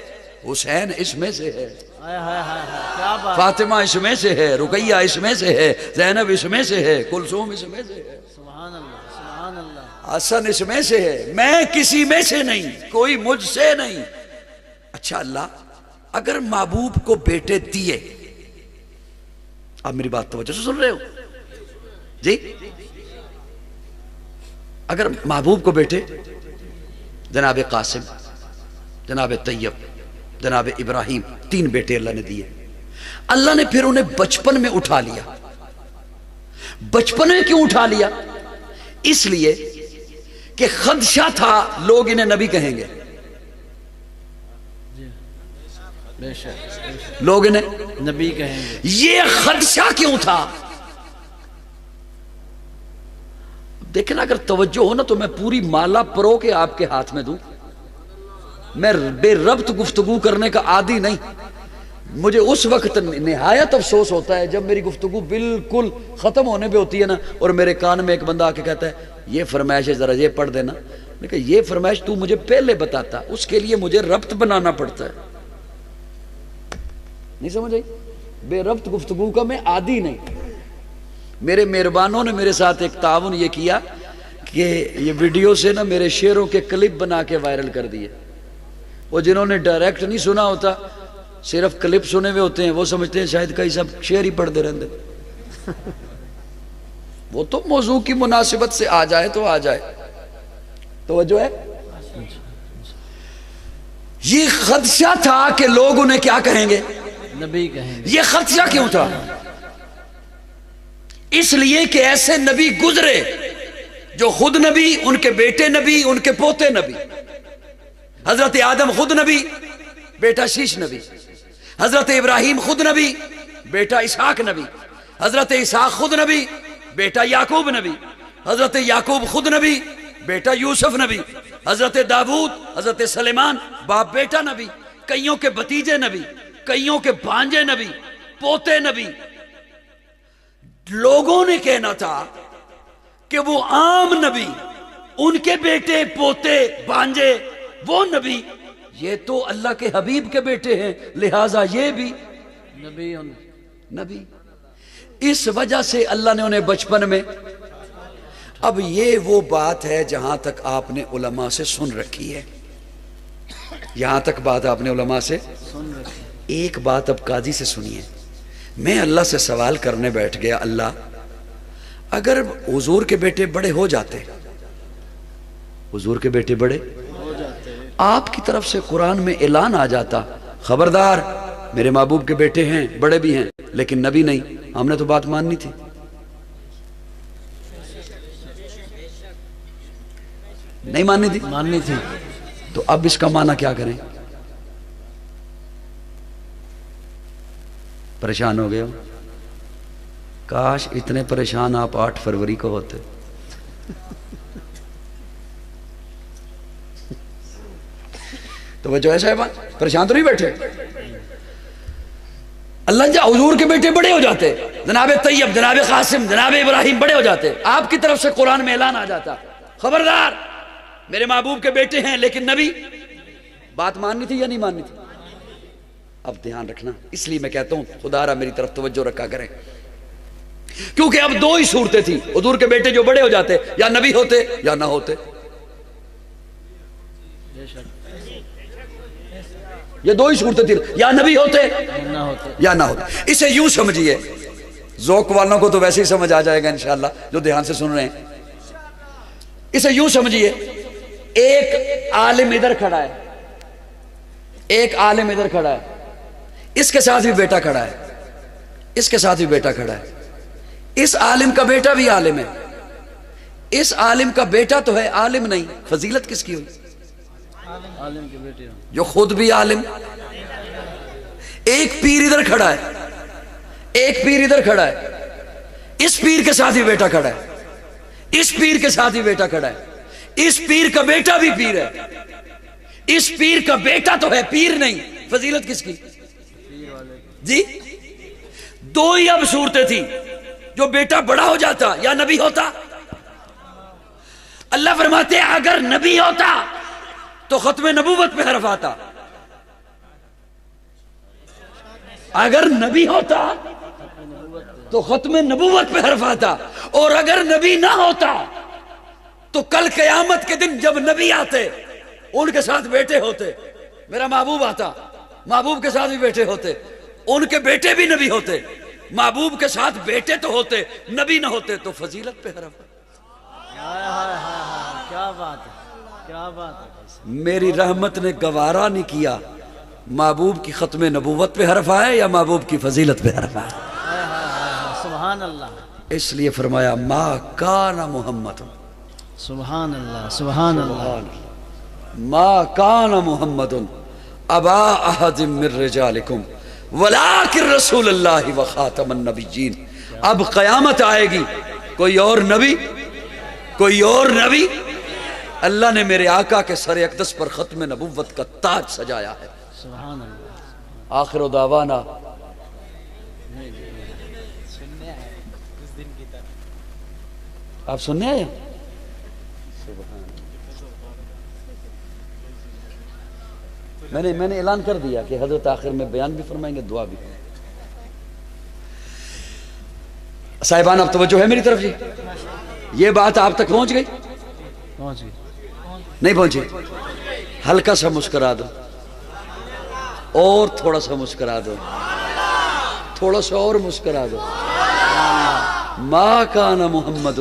حسین اس میں سے ہے, ہائے ہائے ہائے ہائے. کیا بات. فاطمہ اس میں سے ہے, رقیہ اس میں سے ہے, زینب اس میں سے ہے, کلثوم اس میں سے ہے, سبحان اللہ سبحان اللہ. حسن اس میں سے ہے. میں کسی میں سے نہیں, کوئی مجھ سے نہیں. اچھا اللہ اگر محبوب کو بیٹے دیے, آپ میری بات توجہ سے سن رہے ہو جی, اگر محبوب کو بیٹے جناب قاسم, جناب طیب, جناب ابراہیم, 3 بیٹے اللہ نے دیے. اللہ نے پھر انہیں بچپن میں اٹھا لیا. بچپن میں کیوں اٹھا لیا؟ اس لیے کہ خدشہ تھا لوگ انہیں نبی کہیں گے. بے شک لوگ انہیں نبی کہیں گے. یہ خدشہ کیوں تھا؟ دیکھیں نا اگر توجہ ہو نا تو میں پوری مالا پرو کے آپ کے ہاتھ میں دوں. میں بے ربط گفتگو کرنے کا عادی نہیں. مجھے اس وقت نہایت افسوس ہوتا ہے جب میری گفتگو بالکل ختم ہونے پہ ہوتی ہے نا اور میرے کان میں ایک بندہ آ کے کہتا ہے یہ فرمائش ہے ذرا یہ پڑھ دینا. میں کہا یہ فرمائش تو مجھے پہلے بتاتا, اس کے لیے مجھے ربط بنانا پڑتا ہے. نہیں سمجھ آئی؟ بے ربط گفتگو کا میں عادی نہیں. میرے مہربانوں نے میرے ساتھ ایک تعاون یہ کیا کہ یہ ویڈیو سے نا میرے شعروں کے کلپ بنا کے وائرل کر دیے. وہ جنہوں نے ڈائریکٹ نہیں سنا ہوتا, صرف کلپ سنے ہوئے ہوتے ہیں, وہ سمجھتے ہیں شاید کئی سب شعر ہی پڑھتے رہتے. وہ تو موضوع کی مناسبت سے آ جائے تو آ جائے. توجہ ہے. یہ خدشہ تھا کہ لوگ انہیں کیا کہیں گے؟ نبی کہیں گے. یہ خدشہ کیوں تھا؟ اس لیے کہ ایسے نبی گزرے جو خود نبی, ان کے بیٹے نبی, ان کے پوتے نبی. حضرت آدم خود نبی, بیٹا شیش نبی. حضرت ابراہیم خود نبی, بیٹا اسحاق نبی. حضرت اسحاق خود نبی, بیٹا یعقوب نبی. حضرت یعقوب خود نبی, بیٹا یوسف نبی. حضرت داؤد, حضرت سلیمان باپ بیٹا نبی. کئیوں کے بھتیجے نبی, کئیوں کے بھانجے نبی, پوتے نبی. لوگوں نے کہنا تھا کہ وہ عام نبی ان کے بیٹے پوتے بانجے وہ نبی، یہ تو اللہ کے حبیب کے بیٹے ہیں، لہٰذا یہ بھی نبی نبی۔ اس وجہ سے اللہ نے انہیں بچپن میں، اب یہ وہ بات ہے جہاں تک آپ نے علماء سے سن رکھی ہے، یہاں تک بات آپ نے علماء سے سن رکھے۔ ایک بات اب قاضی سے سنیے۔ میں اللہ سے سوال کرنے بیٹھ گیا، اللہ اگر حضور کے بیٹے بڑے ہو جاتے، حضور کے بیٹے بڑے ہو جاتے ہیں، آپ کی طرف سے قرآن میں اعلان آ جاتا، خبردار میرے محبوب کے بیٹے ہیں، بڑے بھی ہیں لیکن نبی نہیں، ہم نے تو بات ماننی تھی۔ نہیں ماننی تھی ماننی تھی۔ تو اب اس کا معنی کیا کریں؟ پریشان ہو گئے ہو؟ کاش اتنے پریشان آپ 8 فروری کو ہوتے۔ تو وہ جو ہے صاحبان پریشان تو نہیں بیٹھے؟ اللہ جا حضور کے بیٹے بڑے ہو جاتے، جناب طیب، جناب قاسم، جناب ابراہیم بڑے ہو جاتے، آپ کی طرف سے قرآن میں اعلان آ جاتا، خبردار میرے محبوب کے بیٹے ہیں لیکن نبی، بات ماننی تھی یا نہیں ماننی تھی؟ اب دھیان رکھنا، اس لیے میں کہتا ہوں خدا را میری طرف توجہ رکھا کریں، کیونکہ اب 2 ہی صورتیں تھیں، حضور کے بیٹے جو بڑے ہو جاتے یا نبی ہوتے یا نہ ہوتے۔ بے شک یہ 2 ہی صورتیں تھیں، یا نبی ہوتے نہ ہوتے۔ یا نہ ہوتے۔ اسے یوں سمجھیے، ذوق والوں کو تو ویسے ہی سمجھ آ جائے گا انشاءاللہ جو دھیان سے سن رہے ہیں۔ اسے یوں سمجھیے، ایک عالم ادھر کھڑا ہے، ایک عالم ادھر کھڑا ہے، اس کے ساتھ بھی بیٹا کھڑا ہے، اس کے ساتھ بھی بیٹا کھڑا ہے، اس عالم کا بیٹا بھی عالم ہے، اس عالم کا بیٹا تو ہے عالم نہیں، فضیلت کس کی ہوئی؟ عالم کے بیٹے ہوں۔ جو خود بھی عالم۔ ایک پیر ادھر کھڑا ہے، ایک پیر ادھر کھڑا ہے، اس پیر کے ساتھ بھی بیٹا کھڑا ہے، اس پیر کے ساتھ بھی بیٹا کھڑا ہے، اس پیر کا بیٹا بھی پیر ہے، اس پیر کا بیٹا تو ہے پیر نہیں، فضیلت کس کی؟ جی 2 ہی اب صورتیں تھی، جو بیٹا بڑا ہو جاتا یا نبی ہوتا۔ اللہ فرماتے ہیں اگر نبی ہوتا تو ختم نبوت پہ حرف آتا، اگر نبی ہوتا تو ختم نبوت پہ حرف آتا، اور اگر نبی نہ ہوتا تو کل قیامت کے دن جب نبی آتے ان کے ساتھ بیٹے ہوتے، میرا محبوب آتا، محبوب کے ساتھ بھی بیٹے ہوتے، ان کے بیٹے بھی نبی ہوتے، محبوب کے ساتھ بیٹے تو ہوتے، نبی نہ ہوتے، تو فضیلت پہ حرف۔ کیا بات ہے، کیا بات ہے۔ میری رحمت نے گوارا نہیں کیا محبوب کی ختم نبوت پہ حرف آئے یا محبوب کی فضیلت پہ حرف آئے، سبحان اللہ، اس لیے فرمایا ما کان محمد، سبحان اللہ، سبحان اللہ۔ ما کان محمد ابا احد من رجالکم ولکن رسول اللہ وخاتم النبیین۔ اب قیامت آئے گی، کوئی اور نبی، کوئی اور نبی، اللہ نے میرے آقا کے سر اقدس پر ختم نبوت کا تاج سجایا ہے۔ سبحان اللہ۔ آخر دعوانا آپ سننے آئے؟ میں نے اعلان کر دیا کہ حضرت آخر میں بیان بھی فرمائیں گے، دعا بھی۔ صاحبان اب توجہ ہے میری طرف جی؟ یہ بات آپ تک پہنچ گئی؟ پہنچ گئی؟ نہیں پہنچی؟ ہلکا سا مسکرا دو، اور تھوڑا سا مسکرا دو، تھوڑا سا اور مسکرا دو۔ ما کان محمد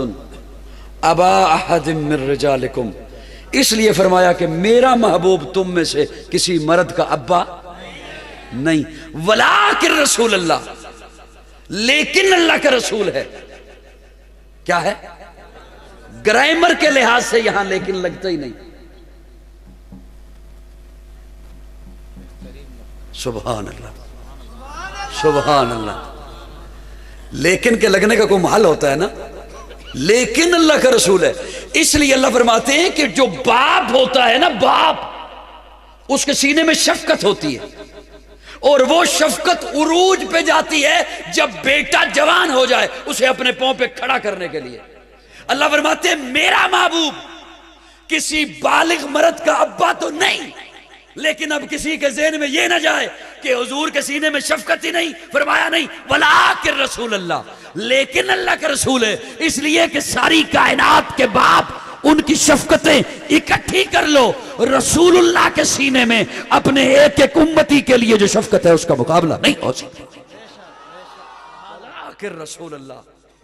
ابا احد من رجالکم، اس لیے فرمایا کہ میرا محبوب تم میں سے کسی مرد کا ابا نہیں، ولیکن رسول اللہ، لیکن اللہ کا رسول ہے۔ کیا ہے؟ گرامر کے لحاظ سے یہاں لیکن لگتا ہی نہیں۔ سبحان اللہ، سبحان اللہ۔ لیکن کے لگنے کا کوئی محل ہوتا ہے نا، لیکن اللہ کا رسول ہے۔ اس لیے اللہ فرماتے ہیں کہ جو باپ ہوتا ہے نا، باپ، اس کے سینے میں شفقت ہوتی ہے، اور وہ شفقت عروج پہ جاتی ہے جب بیٹا جوان ہو جائے، اسے اپنے پاؤں پہ کھڑا کرنے کے لیے۔ اللہ فرماتے ہیں میرا محبوب کسی بالغ مرد کا ابا تو نہیں، لیکن اب کسی کے ذہن میں یہ نہ جائے کہ حضور کے سینے میں شفقت ہی نہیں، فرمایا نہیں ولیکن رسول اللہ، لیکن اللہ کا رسول ہے، اس لیے کہ ساری کائنات کے باپ ان کی شفقتیں اکٹھی کر لو، رسول اللہ کے سینے میں اپنے ایک ایک امتی کے لیے جو شفقت ہے اس کا مقابلہ نہیں ہو سکتا۔ ولیکن رسول اللہ،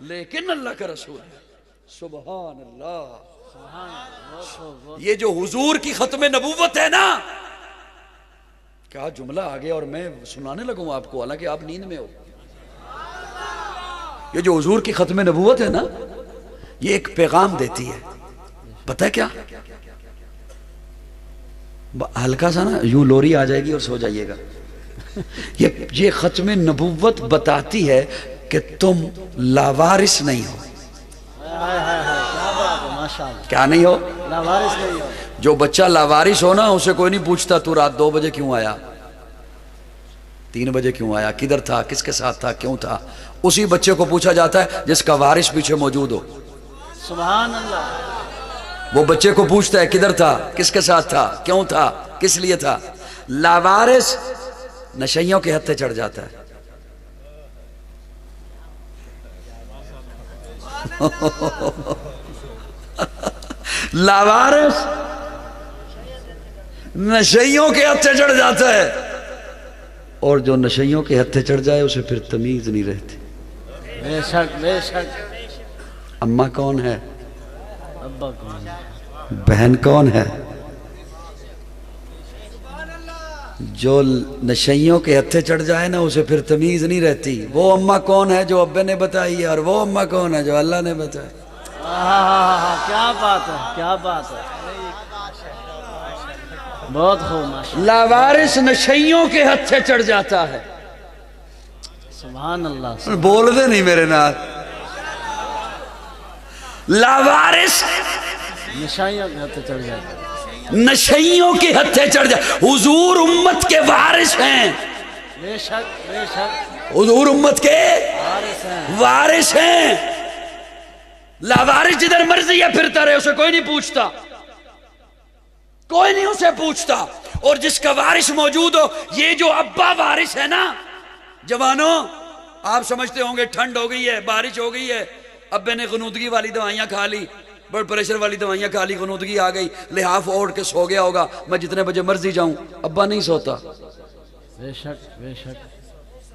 لیکن اللہ کا رسول ہے۔ سبحان اللہ۔ یہ جو حضور کی ختم نبوت ہے نا، کیا جملہ آگے اور میں سنانے لگوں آپ کو حالانکہ آپ نیند میں ہو۔ یہ جو حضور کی ختم نبوت ہے نا، یہ ایک پیغام دیتی ہے، پتہ ہے کیا؟ ہلکا سا نا یوں لوری آ جائے گی اور سو جائیے گا۔ یہ ختم نبوت بتاتی ہے کہ تم لاوارث نہیں ہو۔ کیا نہیں ہو؟ لاوارث نہیں ہو۔ جو بچہ لاوارث ہو نا، اسے کوئی نہیں پوچھتا تو رات 2 بجے کیوں آیا، 3 بجے کیوں آیا، کدھر تھا، کس کے ساتھ تھا، کیوں تھا۔ اسی بچے کو پوچھا جاتا ہے جس کا وارث پیچھے موجود ہو۔ سبحان اللہ۔ وہ بچے کو پوچھتا ہے کدھر تھا، کس کے ساتھ تھا، کیوں تھا، کس لیے تھا۔ لاوارث نشئیوں کے ہتھے چڑھ جاتا ہے۔ لاوارث نشئیوں کے ہتھے چڑھ جاتا ہے، اور جو نشئیوں کے ہتھے چڑھ جائے اسے پھر تمیز نہیں رہتی۔ بے شک بے شک۔ اماں کون ہے، ابا کون ہے، بہن کون ہے؟ جو نشئیوں کے ہتھے چڑھ جائے نا اسے پھر تمیز نہیں رہتی۔ وہ اماں کون ہے جو ابے نے بتائی ہے، اور وہ اماں کون ہے جو اللہ نے بتائی۔ کیا بات ہے، کیا بات ہے، بہت خوب ماشاء اللہ۔ لاوارث نشئیوں کے ہتھے چڑھ جاتا ہے۔ سبحان اللہ۔ بول دے نہیں میرے نال۔ لاوارث نشائیوں کے ہاتھ چڑھ جاتے، نشئیوں کے ہتھے چڑھ جائے۔ حضور امت کے وارث ہیں، بے شک بے شک، حضور امت کے وارث ہیں۔ وارث ہیں۔ لاوارث جدھر مرضی ہے پھرتا رہے، اسے کوئی نہیں پوچھتا، کوئی نہیں اسے پوچھتا۔ اور جس کا وارث موجود ہو، یہ جو ابا وارث ہے نا، جوانوں آپ سمجھتے ہوں گے ٹھنڈ ہو گئی ہے، بارش ہو گئی ہے، ابے نے غنودگی والی دوائیاں کھا لی، بلڈ پریشر والی دوائیاں کھا لی، غنودگی آ گئی، لحاف اوڑھ کے سو گیا ہوگا، میں جتنے بجے مرضی جاؤں۔ ابا نہیں سوتا، بے شک بے شک۔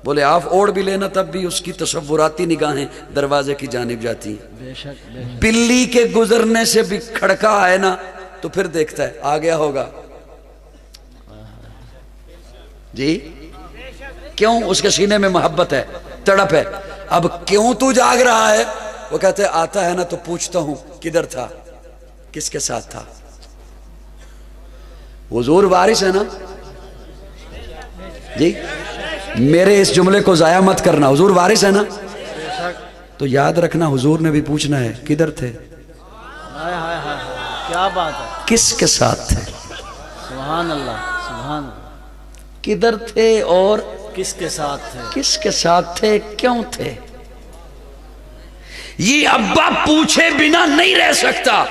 بولے آف اوڑھ بھی لینا تب بھی اس کی تصوراتی نگاہیں دروازے کی جانب جاتی ہیں۔ بے شک بے شک۔ بلی کے گزرنے سے بھی کھڑکا آئے نا تو پھر دیکھتا ہے آ گیا ہوگا جی، کیوں؟ اس کے سینے میں محبت ہے، تڑپ ہے۔ اب کیوں تو جاگ رہا ہے؟ وہ کہتے ہیں آتا ہے نا تو پوچھتا ہوں کدھر تھا، کس کے ساتھ تھا۔ حضور وارث ہے نا جی، میرے اس جملے کو ضائع مت کرنا، حضور وارث ہے نا، تو یاد رکھنا حضور نے بھی پوچھنا ہے کدھر تھے، کیا بات ہے، کس کے ساتھ تھے، سبحان اللہ سبحان اللہ، کدھر تھے اور کس کے ساتھ تھے، کس کے ساتھ تھے، کیوں تھے۔ یہ ابا پوچھے بنا نہیں رہ سکتا۔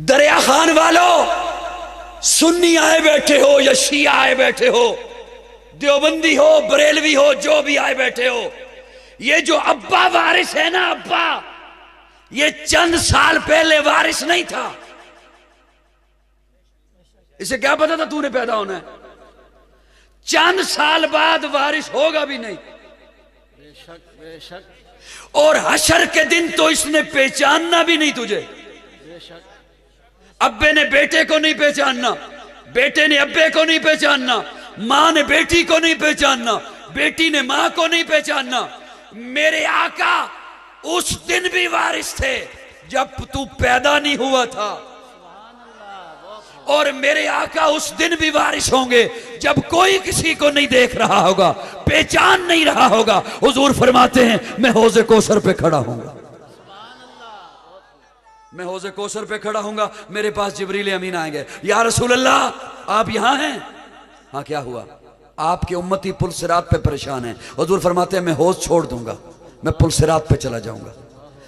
دریا خان والو، سنی آئے بیٹھے ہو یا شیعہ آئے بیٹھے ہو، دیوبندی ہو بریلوی ہو، جو بھی آئے بیٹھے ہو، یہ جو ابا وارث ہے نا، ابا یہ چند سال پہلے وارث نہیں تھا۔ اسے کیا پتا تھا تو نے پیدا ہونا ہے؟ چند سال بعد وارث ہوگا بھی نہیں، بے شک بے شک، اور حشر کے دن تو اس نے پہچاننا بھی نہیں تجھے۔ بے شک، ابے نے بیٹے کو نہیں پہچاننا، بیٹے نے ابے کو نہیں پہچاننا، ماں نے بیٹی کو نہیں پہچاننا، بیٹی نے ماں کو نہیں پہچاننا۔ میرے آقا اس دن بھی وارث تھے جب تو پیدا نہیں ہوا تھا، اور میرے آقا اس دن بھی وارث ہوں گے جب کوئی کسی کو نہیں دیکھ رہا ہوگا، پہچان نہیں رہا ہوگا۔ حضور فرماتے ہیں میں حوض کوثر پہ کھڑا ہوں گا، میں حوض کوثر پہ کھڑا ہوں گا، میرے پاس جبریل امین آئیں گے، یا رسول اللہ آپ یہاں ہیں؟ ہاں کیا ہوا؟ آپ کی امتی پل صراط پہ پریشان ہیں۔ حضور فرماتے ہیں میں حوض چھوڑ دوں گا، میں پل صراط پہ چلا جاؤں گا۔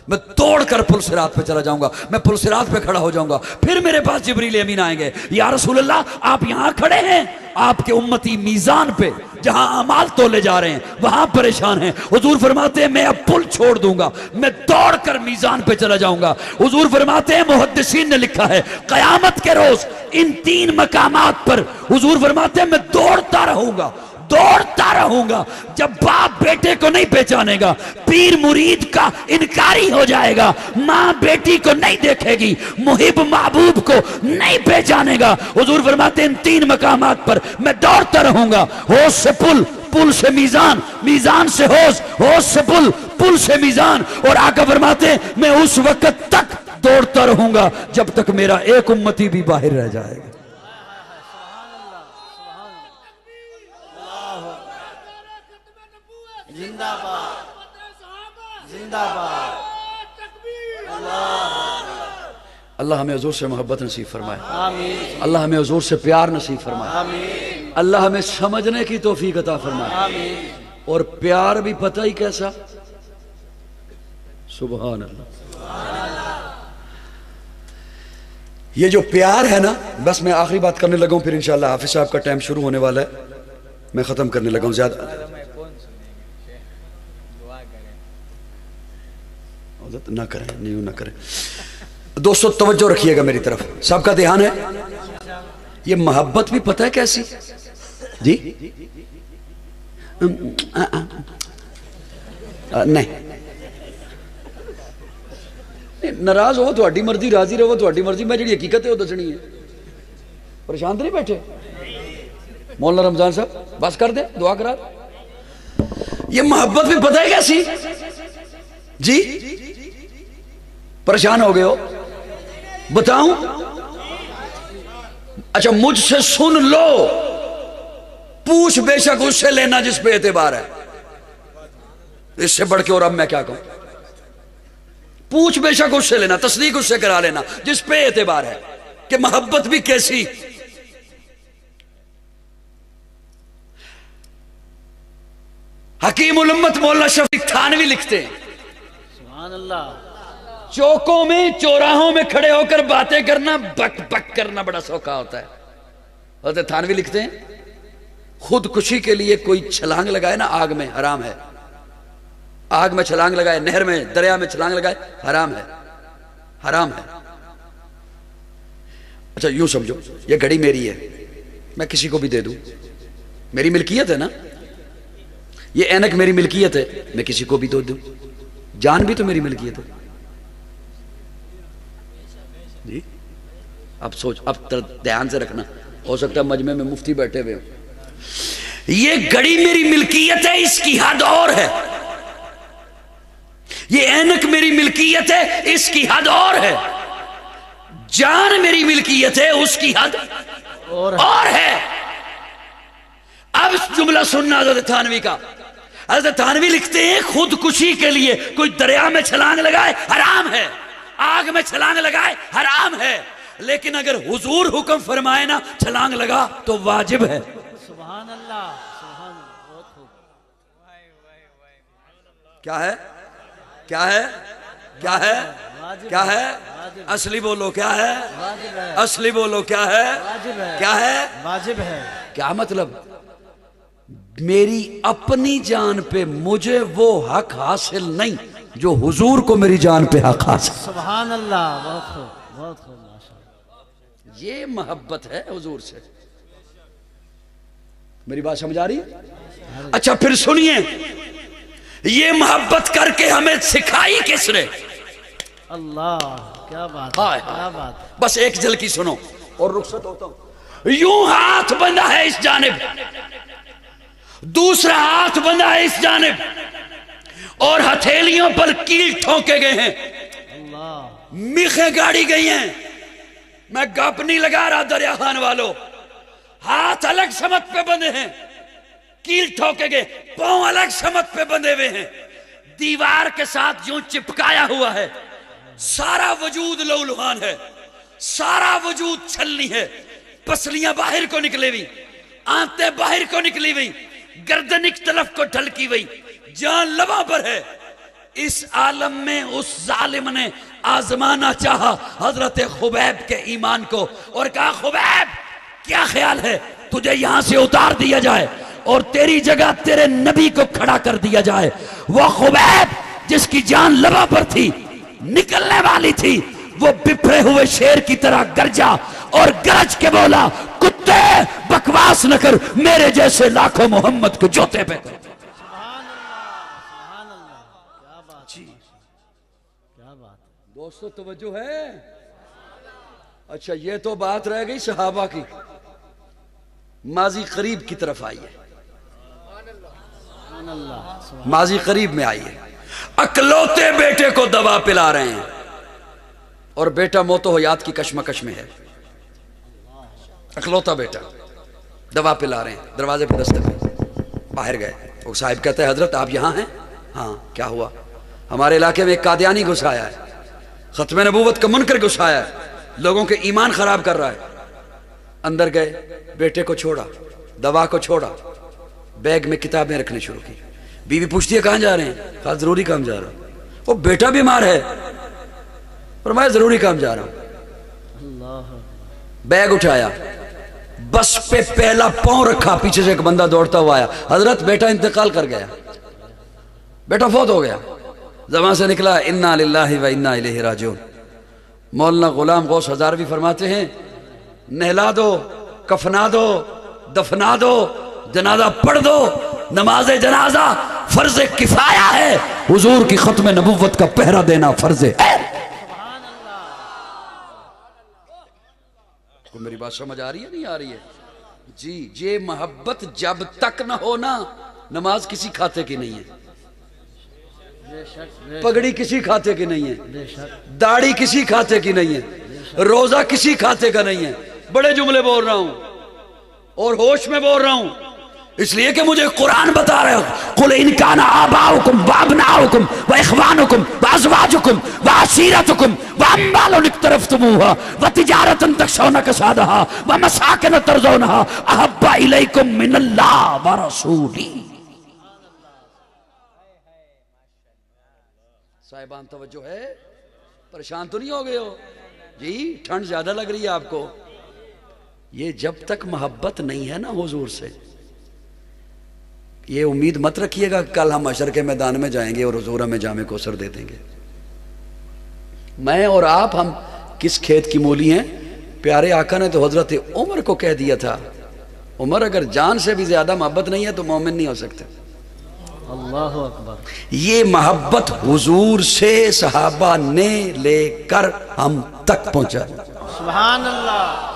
میں دوڑ کر پل صراط پہ چلا جاؤں گا، میں پل صراط پہ کھڑا ہو جاؤں گا، پھر میرے پاس جبریل امین آئیں گے، یا رسول اللہ آپ یہاں کھڑے ہیں، آپ کے امتی میزان پہ جہاں اعمال تولے جا رہے ہیں وہاں پریشان ہیں، حضور فرماتے ہیں میں اب پل چھوڑ دوں گا، میں دوڑ کر میزان پہ چلا جاؤں گا۔ حضور فرماتے ہیں محدثین نے لکھا ہے قیامت کے روز ان 3 مقامات پر حضور فرماتے ہیں میں دوڑتا رہوں گا، دوڑتا رہوں گا، جب باپ بیٹے کو نہیں پہچانے گا، پیر مرید کا انکاری ہو جائے گا، ماں بیٹی کو نہیں دیکھے گی، محب محبوب کو نہیں پہچانے گا، حضور فرماتے ہیں ان 3 مقامات پر میں دوڑتا رہوں گا، ہوش سے پل، پل سے میزان، میزان سے ہوش، ہوش سے پل، پل سے میزان، اور آقا فرماتے ہیں میں اس وقت تک دوڑتا رہوں گا جب تک میرا ایک امتی بھی باہر رہ جائے گا۔ زندہ باد، زندہ باد، اللہ ہمیں حضور سے محبت نصیب فرمائے، آمین، اللہ ہمیں حضور سے پیار نصیب فرمائے، آمین، اللہ ہمیں سمجھنے کی توفیق عطا فرمائے، آمین، اور پیار بھی پتہ ہی کیسا، سبحان اللہ۔ یہ جو پیار ہے نا، بس میں آخری بات کرنے لگا ہوں، پھر انشاءاللہ حافظ صاحب کا ٹائم شروع ہونے والا ہے، میں ختم کرنے لگا ہوں، زیادہ نہ کریں، نہیں نہ کریں۔ دوستو توجہ رکھیے گا میری طرف، سب کا دھیان ہے۔ یہ محبت بھی پتہ ہے کیسی جی؟ نہیں ناراض ہو تہاڈی مرضی، راضی رہو تہاڈی مرضی، میں جڑی حقیقت ہے وہ دسنی ہے۔ پریشان تو نہیں بیٹھے مولانا رمضان صاحب؟ بس کر دے، دعا کرا۔ یہ محبت بھی پتہ ہے کیسی جی؟ پریشان ہو گئے ہو؟ بتاؤں؟ اچھا مجھ سے سن لو، پوچھ بے شک اس سے لینا جس پہ اعتبار ہے، اس سے بڑھ کے اور اب میں کیا کہوں؟ پوچھ بے شک اس سے لینا، تصدیق اس سے کرا لینا جس پہ اعتبار ہے کہ محبت بھی کیسی۔ حکیم الامت مولانا شفیق تھانوی لکھتے ہیں سبحان اللہ، چوکوں میں چوراہوں میں کھڑے ہو کر باتیں کرنا، بک بک کرنا بڑا سوکھا ہوتا ہے۔ حضرت تھانوی لکھتے ہیں خودکشی کے لیے کوئی چھلانگ لگائے نا آگ میں، حرام ہے۔ آگ میں چھلانگ لگائے، نہر میں، دریا میں چھلانگ لگائے، حرام ہے، حرام ہے۔ اچھا یوں سمجھو یہ گھڑی میری ہے، میں کسی کو بھی دے دوں، میری ملکیت ہے نا۔ یہ اینک میری ملکیت ہے، میں کسی کو بھی دے دوں، جان بھی تو میری ملکیت ہے جی۔ اب سوچ، اب دھیان سے رکھنا، ہو سکتا ہے مجمع میں مفتی بیٹھے ہوئے ہوں۔ یہ گھڑی میری ملکیت ہے، اس کی حد اور ہے۔ یہ اینک میری ملکیت ہے، اس کی حد اور ہے۔ جان میری ملکیت ہے، اس کی حد اور ہے۔ اب جملہ سننا حضرت تھانوی کا۔ حضرت تھانوی لکھتے ہیں خودکشی کے لیے کوئی دریا میں چھلانگ لگائے حرام ہے، آگ میں چھلانگ لگائے حرام ہے، لیکن اگر حضور حکم فرمائے نا چھلانگ لگا تو واجب ہے۔ سبحان اللہ، سبحان اللہ، بہت خوب۔ کیا ہے؟ کیا ہے؟ کیا ہے؟ کیا ہے؟ اصلی بولو کیا ہے؟ واجب ہے، اصلی بولو کیا ہے؟ واجب ہے، کیا ہے؟ واجب ہے۔ کیا مطلب؟ میری اپنی جان پہ مجھے وہ حق حاصل نہیں جو حضور کو میری جان پہ حق حاصل۔ سبحان اللہ، بہت خوب، بہت خوب، ماشاءاللہ۔ یہ محبت ہے حضور سے۔ میری بات سمجھ آ رہی ہے؟ اچھا پھر سنیے، یہ محبت کر کے ہمیں سکھائی کس نے؟ اللہ، کیا بات ہے، کیا بات ہے۔ بس ایک جھلکی سنو اور رخصت ہوتا ہوں۔ یوں ہاتھ بندھا ہے اس جانب، دوسرا ہاتھ بندھا ہے اس جانب، اور ہتھیلیوں پر کیل ٹھونکے گئے ہیں، اللہ، میخیں گاڑی گئی ہیں۔ میں گپ نہیں لگا رہا دریا خان والوں، ہاتھ الگ سمت پہ بندھے ہیں، کیل ٹھوکے گئے، پاؤں الگ سمت پہ بندھے ہوئے ہیں، دیوار کے ساتھ یوں چپکایا ہوا ہے، سارا وجود لہولہان ہے، سارا وجود چھلنی ہے، پسلیاں باہر کو نکلے ہوئی، آنتیں باہر کو نکلی ہوئی، گردن ایک طرف کو ڈھلکی ہوئی، جان لباں پر ہے، اس عالم میں اس ظالم نے آزمانا چاہا حضرت خبیب کے ایمان کو اور کہا خبیب کیا خیال ہے تجھے یہاں سے اتار دیا جائے اور تیری جگہ تیرے نبی کو کھڑا کر دیا جائے. وہ خبیب جس کی جان لبا پر تھی نکلنے والی تھی وہ بپھرے ہوئے شیر کی طرح گرجا اور گرج کے بولا کتے بکواس نہ کر میرے جیسے لاکھوں محمد کو جوتے پہ کر. دوستو توجہ ہے. اچھا یہ تو بات رہ گئی صحابہ کی. ماضی قریب کی طرف آئیے. ماضی قریب میں آئیے. اکلوتے بیٹے کو دوا پلا رہے ہیں اور بیٹا موت و حیات کی کشمکش میں ہے. اکلوتا بیٹا دوا پلا رہے ہیں. دروازے پہ دستک باہر گئے. وہ صاحب کہتے ہیں حضرت آپ یہاں ہیں؟ ہاں. کیا ہوا؟ ہمارے علاقے میں ایک قادیانی گھسایا ہے, ختم نبوت کا منکر گھسایا ہے, لوگوں کے ایمان خراب کر رہا ہے. اندر گئے, بیٹے کو چھوڑا, دوا کو چھوڑا, بیگ میں کتابیں رکھنے شروع کی. بیوی پوچھتی ہے کہاں جا رہے ہیں؟ کہا ضروری کام جا رہا ہوں. وہ بیٹا بیمار ہے اور میں ضروری کام جا رہا ہوں. بیگ اٹھایا, بس پہ پہلا پاؤں رکھا, پیچھے سے ایک بندہ دوڑتا ہوا آیا. حضرت بیٹا انتقال کر گیا, بیٹا فوت ہو گیا. زبان سے نکلا انا للہ و انا الیہ راجعون. مولانا غلام غوث ہزاروی فرماتے ہیں نہلا دو, کفنا دو, دفنا دو, جنازہ پڑھ دو. نماز جنازہ فرض کفایہ ہے, حضور کی ختم نبوت کا پہرا دینا فرض ہے. کو میری بات سمجھ آ رہی ہے نہیں آ رہی ہے؟ جی یہ محبت جب تک نہ ہونا نماز کسی کھاتے کی نہیں ہے, پگڑی کسی کھاتے کی نہیں ہے, داڑھی کسی کھاتے کی نہیں ہے, روزہ کسی کھاتے کا نہیں ہے. بڑے جملے بول رہا ہوں اور ہوش میں بول رہا ہوں اس لیے کہ مجھے قرآن بتا رہے ہو قُلْ إِنْ كَانَ آبَاؤُكُمْ وَأَبْنَاؤُكُمْ وَإِخْوَانُكُمْ وَأَزْوَاجُكُمْ وَعَشِيرَتُكُمْ وَأَمْوَالٌ اقْتَرَفْتُمُوهَا وَتِجَارَةٌ تَخْشَوْنَ كَسَادَهَا وَمَسَاكِنَ تَرْضَوْنَهَا أَحَبَّ إِلَيْكُمْ مِنَ اللَّهِ وَرَسُولِهِ. صاحبان توجہ ہے؟ پریشان تو نہیں ہو گئے ہو جی؟ ٹھنڈ زیادہ لگ رہی ہے آپ کو. یہ جب تک محبت نہیں ہے نا حضور سے, یہ امید مت رکھیے گا کل ہم حشر کے میدان میں جائیں گے اور حضور ہمیں جام کوثر دے دیں گے. میں اور آپ ہم کس کھیت کی مولی ہیں؟ پیارے آقا نے تو حضرت عمر کو کہہ دیا تھا عمر اگر جان سے بھی زیادہ محبت نہیں ہے تو مومن نہیں ہو سکتے. اللہ اکبر. یہ محبت حضور سے صحابہ نے لے کر ہم تک پہنچا. سبحان اللہ.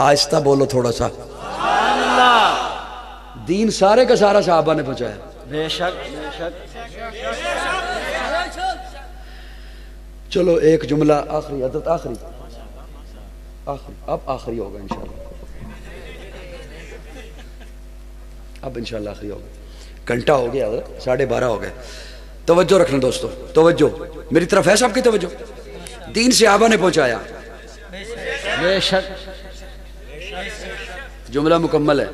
آہستہ بولو تھوڑا سا. سبحان اللہ. دین سارے کا سارا صحابہ نے پہنچایا. بے شک بے شک. چلو ایک جملہ آخری, حضرت آخری اب آخری ہوگا انشاءاللہ, اب انشاءاللہ آخری ہوگا. گھنٹہ ہو گیا حضرت, 12:30 ہو گئے. توجہ رکھنا دوستو, توجہ میری طرف ہے سب کی توجہ. دین صحابہ نے پہنچایا. بے شک. جملہ مکمل ہے,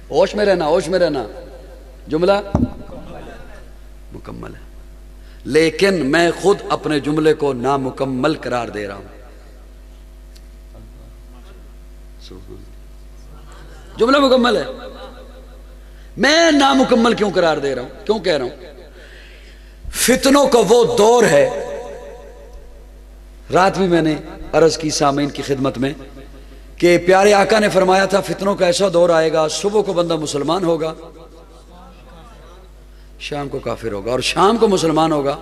ہوش میں رہنا, ہوش میں رہنا. جملہ مکمل ہے لیکن میں خود اپنے جملے کو نامکمل قرار دے رہا ہوں. جملہ مکمل ہے, میں نامکمل کیوں قرار دے رہا ہوں؟ کیوں کہہ رہا ہوں؟ فتنوں کا وہ دور ہے. رات بھی میں نے عرض کی سامعین کی خدمت میں کہ پیارے آقا نے فرمایا تھا فتنوں کا ایسا دور آئے گا, صبح کو بندہ مسلمان ہوگا, شام کو کافر ہوگا, اور شام کو مسلمان ہوگا,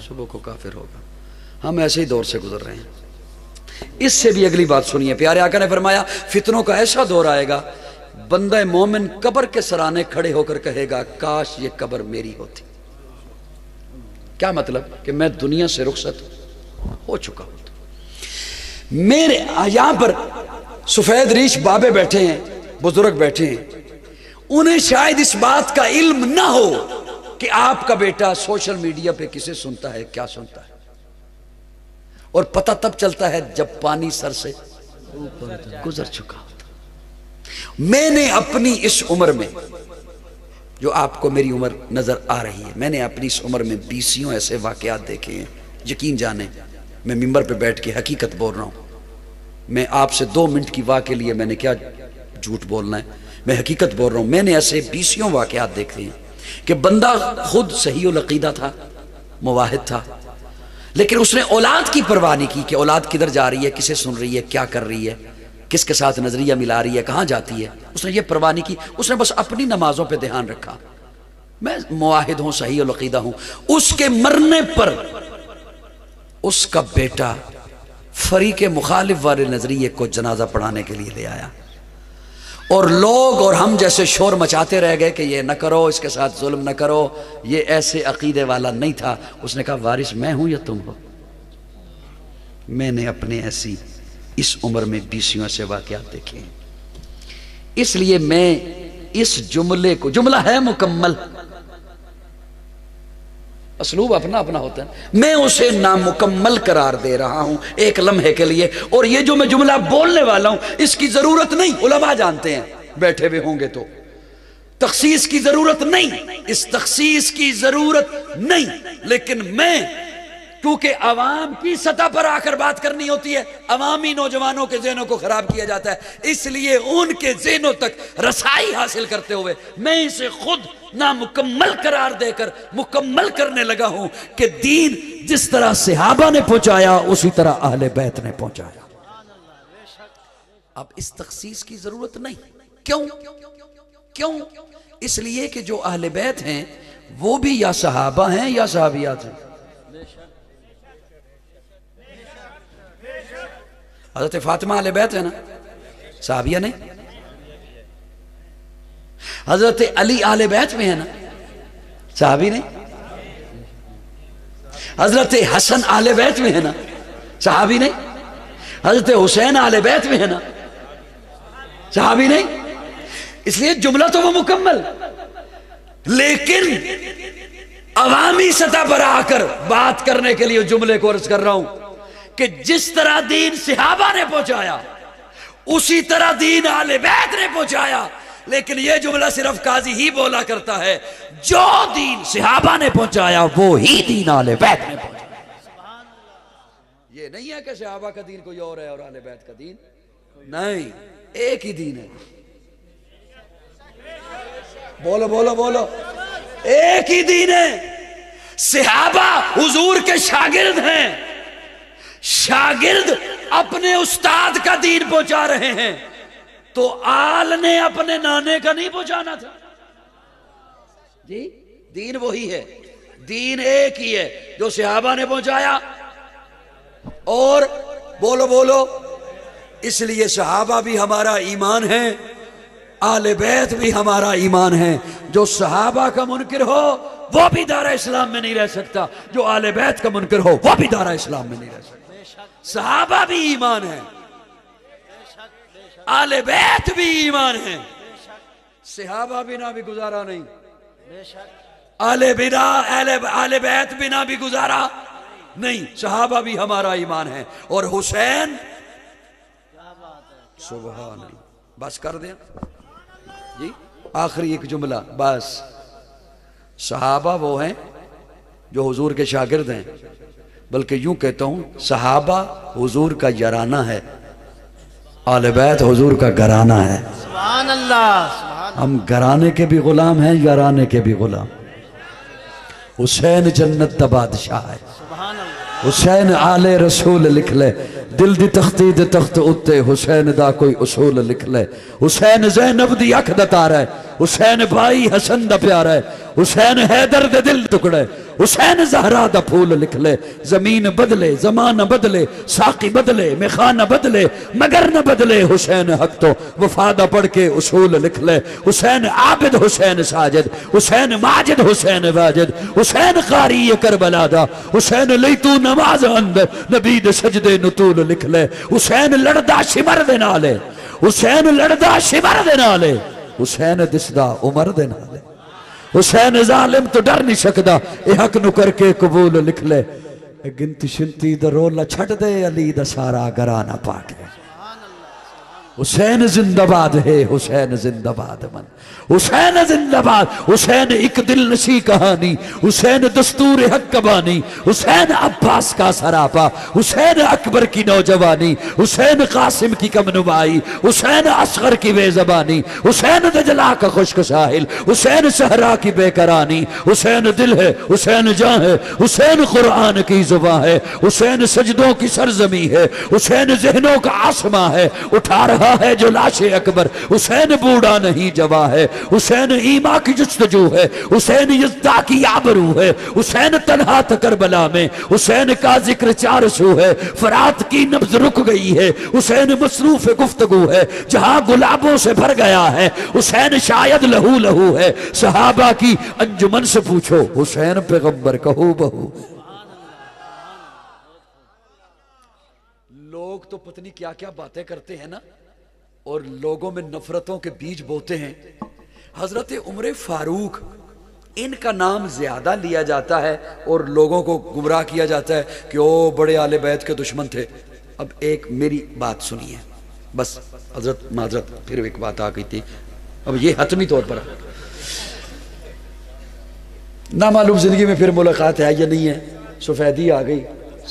صبح کو کافر ہوگا. ہم ایسے ہی دور سے گزر رہے ہیں. اس سے بھی اگلی بات سنیے. پیارے آقا نے فرمایا فتنوں کا ایسا دور آئے گا بندہ مومن قبر کے سرانے کھڑے ہو کر کہے گا کاش یہ قبر میری ہوتی. کیا مطلب؟ کہ میں دنیا سے رخصت ہو چکا ہوں. میرے یہاں پر سفید ریش بابے بیٹھے ہیں, بزرگ بیٹھے ہیں, انہیں شاید اس بات کا علم نہ ہو کہ آپ کا بیٹا سوشل میڈیا پہ کسے سنتا ہے, کیا سنتا ہے, اور پتہ تب چلتا ہے جب پانی سر سے گزر چکا ہوتا. میں نے اپنی اس عمر میں جو آپ کو میری عمر نظر آ رہی ہے، میں نے اپنی اس عمر میں 20 ایسے واقعات دیکھے ہیں، یقین جانیں میں ممبر پہ بیٹھ کے حقیقت بول رہا ہوں، میں آپ سے 2 منٹ کی واہ کے لیے میں نے کیا جھوٹ بولنا ہے، میں حقیقت بول رہا ہوں۔ میں نے ایسے 20 واقعات دیکھے ہیں کہ بندہ خود صحیح العقیدہ تھا، موحد تھا، لیکن اس نے اولاد کی پرواہ نہیں کی کہ اولاد کدھر جا رہی ہے، کسے سن رہی ہے، کیا کر رہی ہے، کس کے ساتھ نظریہ ملا رہی ہے، کہاں جاتی ہے، اس نے یہ پرواہ نہیں کی، اس نے بس اپنی نمازوں پہ دھیان رکھا۔ میں موحد ہوں، صحیح العقیدہ ہوں۔ اس کے مرنے پر اس کا بیٹا فریق مخالف والے نظریے کو جنازہ پڑھانے کے لیے لے آیا، اور لوگ اور ہم جیسے شور مچاتے رہ گئے کہ یہ نہ کرو، اس کے ساتھ ظلم نہ کرو، یہ ایسے عقیدے والا نہیں تھا۔ اس نے کہا وارث میں ہوں یا تم ہو؟ میں نے اپنے ایسی اس عمر میں 20 ایسے واقعات دیکھے ہیں، اس لیے میں اس جملے کو، جملہ ہے مکمل، اسلوب اپنا اپنا ہوتا ہے، میں اسے نامکمل قرار دے رہا ہوں ایک لمحے کے لیے، اور یہ جو میں جملہ بولنے والا ہوں اس کی ضرورت نہیں، علماء جانتے ہیں بیٹھے ہوئے ہوں گے تو، تخصیص کی ضرورت نہیں، اس تخصیص کی ضرورت نہیں، لیکن میں کیونکہ عوام کی سطح پر آ کر بات کرنی ہوتی ہے، عوامی نوجوانوں کے ذہنوں کو خراب کیا جاتا ہے، اس لیے ان کے ذہنوں تک رسائی حاصل کرتے ہوئے میں اسے خود نامکمل قرار دے کر مکمل کرنے لگا ہوں کہ دین جس طرح صحابہ نے پہنچایا اسی طرح اہل بیت نے پہنچایا۔ اب اس تخصیص کی ضرورت نہیں۔ کیوں؟ اس لیے کہ جو اہل بیت ہیں وہ بھی یا صحابہ ہیں یا صحابیات ہیں۔ حضرت فاطمہ اہل بیت ہے نا، صحابیہ نہیں؟ حضرت علی اہل بیت میں ہے نا، صحابی نہیں؟ حضرت حسن اہل بیت میں ہے نا، صحابی نہیں؟ حضرت حسین اہل بیت میں ہے نا، صحابی نہیں؟ اس لیے جملہ تو وہ مکمل، لیکن عوامی سطح پر آ کر بات کرنے کے لیے جملے کو عرض کر رہا ہوں کہ جس طرح دین صحابہ نے پہنچایا اسی طرح دین اہل بیت نے پہنچایا، لیکن یہ جملہ صرف قاضی ہی بولا کرتا ہے، جو دین صحابہ نے پہنچایا وہی دین اہل بیت نے پہنچایا۔ یہ نہیں ہے کہ صحابہ کا دین کوئی اور ہے اور اہل بیت کا دین نہیں، ایک ہی دین ہے۔ بولو بولو بولو، ایک ہی دین ہے۔ صحابہ حضور کے شاگرد ہیں، شاگرد اپنے استاد کا دین پہنچا رہے ہیں، تو آل نے اپنے نانے کا نہیں پہنچانا تھا؟ جی دین وہی ہے، دین ایک ہی ہے جو صحابہ نے پہنچایا، اور بولو بولو، اس لیے صحابہ بھی ہمارا ایمان ہے، اہل بیت بھی ہمارا ایمان ہے۔ جو صحابہ کا منکر ہو وہ بھی دارہ اسلام میں نہیں رہ سکتا، جو اہل بیت کا منکر ہو وہ بھی دارہ اسلام میں نہیں رہ سکتا۔ صحابہ بھی ایمان ہے، اہل بیت بھی ایمان ہے، صحابہ بنا بھی گزارا نہیں، اہل بیت بنا بھی گزارا نہیں، صحابہ بھی ہمارا ایمان ہے۔ اور حسین، سبحان اللہ، بس کر دیں جی، آخری ایک جملہ بس۔ صحابہ وہ ہیں جو حضور کے شاگرد ہیں، بلکہ یوں کہتا ہوں صحابہ حضور کا یارانہ ہے، اہل بیت حضور کا گھرانہ ہے۔ سبحان اللہ، ہم گھرانے کے بھی غلام ہیں، یارانے کے بھی غلام۔ حسین جنت دا بادشاہ ہے، سبحان اللہ، حسین آل رسول لکھ لے، دل دی تختی دے تخت اتے حسین دا کوئی اصول لکھ لے۔ حسین زینب دی اکھ دا تارا ہے، حسین بھائی حسن دا پیارا ہے، حسین حیدر دے دل ٹکڑے، حسین زہرا دا پھول لکھ لے۔ زمین بدلے، زمانہ بدلے، ساقی بدلے، میخانہ بدلے، مگر نہ بدلے حسین حق تو وفادہ پڑھ کے اصول لکھ لے۔ حسین عابد، حسین ساجد، حسین ماجد، حسین واجد، حسین قاری کربلا دا، حسین لیتو نماز اندر نبی دے سجدے نطول لکھ لے۔ حسین لڑدا شمر دے نالے، حسین لڑدا شمر دے نالے، حسین دسدا عمر دے نالے۔ حسین ظالم تو ڈر نہیں سکدا، اے حق نو کر کے قبول لکھ لے۔ اے گنتی شنتی دا رولا چھٹ دے، علی دا سارا گرانہ پاٹ لے۔ حسین زندہ باد ہے، حسین زندہ باد من، حسین زندہ باد، حسین ایک دل نشی کہانی، حسین دستور حق بانی، حسین عباس کا سراپا، حسین اکبر کی نوجوانی، حسین قاسم کی کم نمائی، حسین اصغر کی بے زبانی، حسین دجلہ کا خشک ساحل، حسین صحرا کی بے قرانی، حسین دل ہے، حسین جاں ہے، حسین قرآن کی زباں ہے، حسین سجدوں کی سرزمی ہے، حسین ذہنوں کا آسماں ہے، اٹھا رہا ہے جو لاش اکبر، حسین بوڑھا نہیں جواں ہے، حسین ایما کی جستجو ہے، حسین یزدہ کی آبرو ہے، حسین تنہا تھا کربلا میں، حسین کا ذکر 400 ہے، فرات کی نبض رک گئی ہے، حسین مصروف گفتگو ہے، جہاں گلابوں سے بھر گیا ہے، حسین شاید لہو لہو ہے، صحابہ کی انجمن سے پوچھو حسین پیغمبر کہو بہو۔ لوگ تو پتہ نہیں کیا کیا باتیں کرتے ہیں نا، اور لوگوں میں نفرتوں کے بیج بوتے ہیں۔ حضرت عمر فاروق ان کا نام زیادہ لیا جاتا ہے اور لوگوں کو گمراہ کیا جاتا ہے کہ وہ بڑے آل بیت کے دشمن تھے۔ اب ایک میری بات سنیے بس، حضرت معذرت پھر ایک بات آ گئی تھی، اب یہ حتمی طور پر نامعلوم زندگی میں پھر ملاقات ہے یا نہیں ہے، سفیدی آ گئی،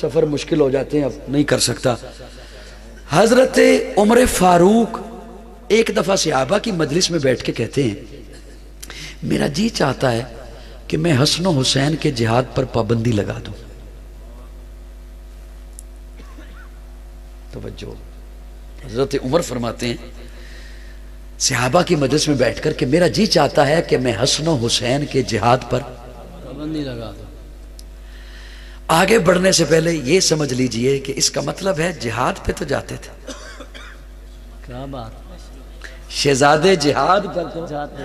سفر مشکل ہو جاتے ہیں، اب نہیں کر سکتا۔ حضرت عمر فاروق ایک دفعہ صحابہ کی مجلس میں بیٹھ کے کہتے ہیں میرا جی چاہتا ہے کہ میں حسن و حسین کے جہاد پر پابندی لگا دوں۔ توجہ، حضرت عمر فرماتے ہیں صحابہ کی مجلس میں بیٹھ کر کہ میرا جی چاہتا ہے کہ میں حسن و حسین کے جہاد پر پابندی لگا دو۔ آگے بڑھنے سے پہلے یہ سمجھ لیجئے کہ اس کا مطلب ہے جہاد پہ تو جاتے تھے، کیا بات، شہزادے جہاد پر تو جاتے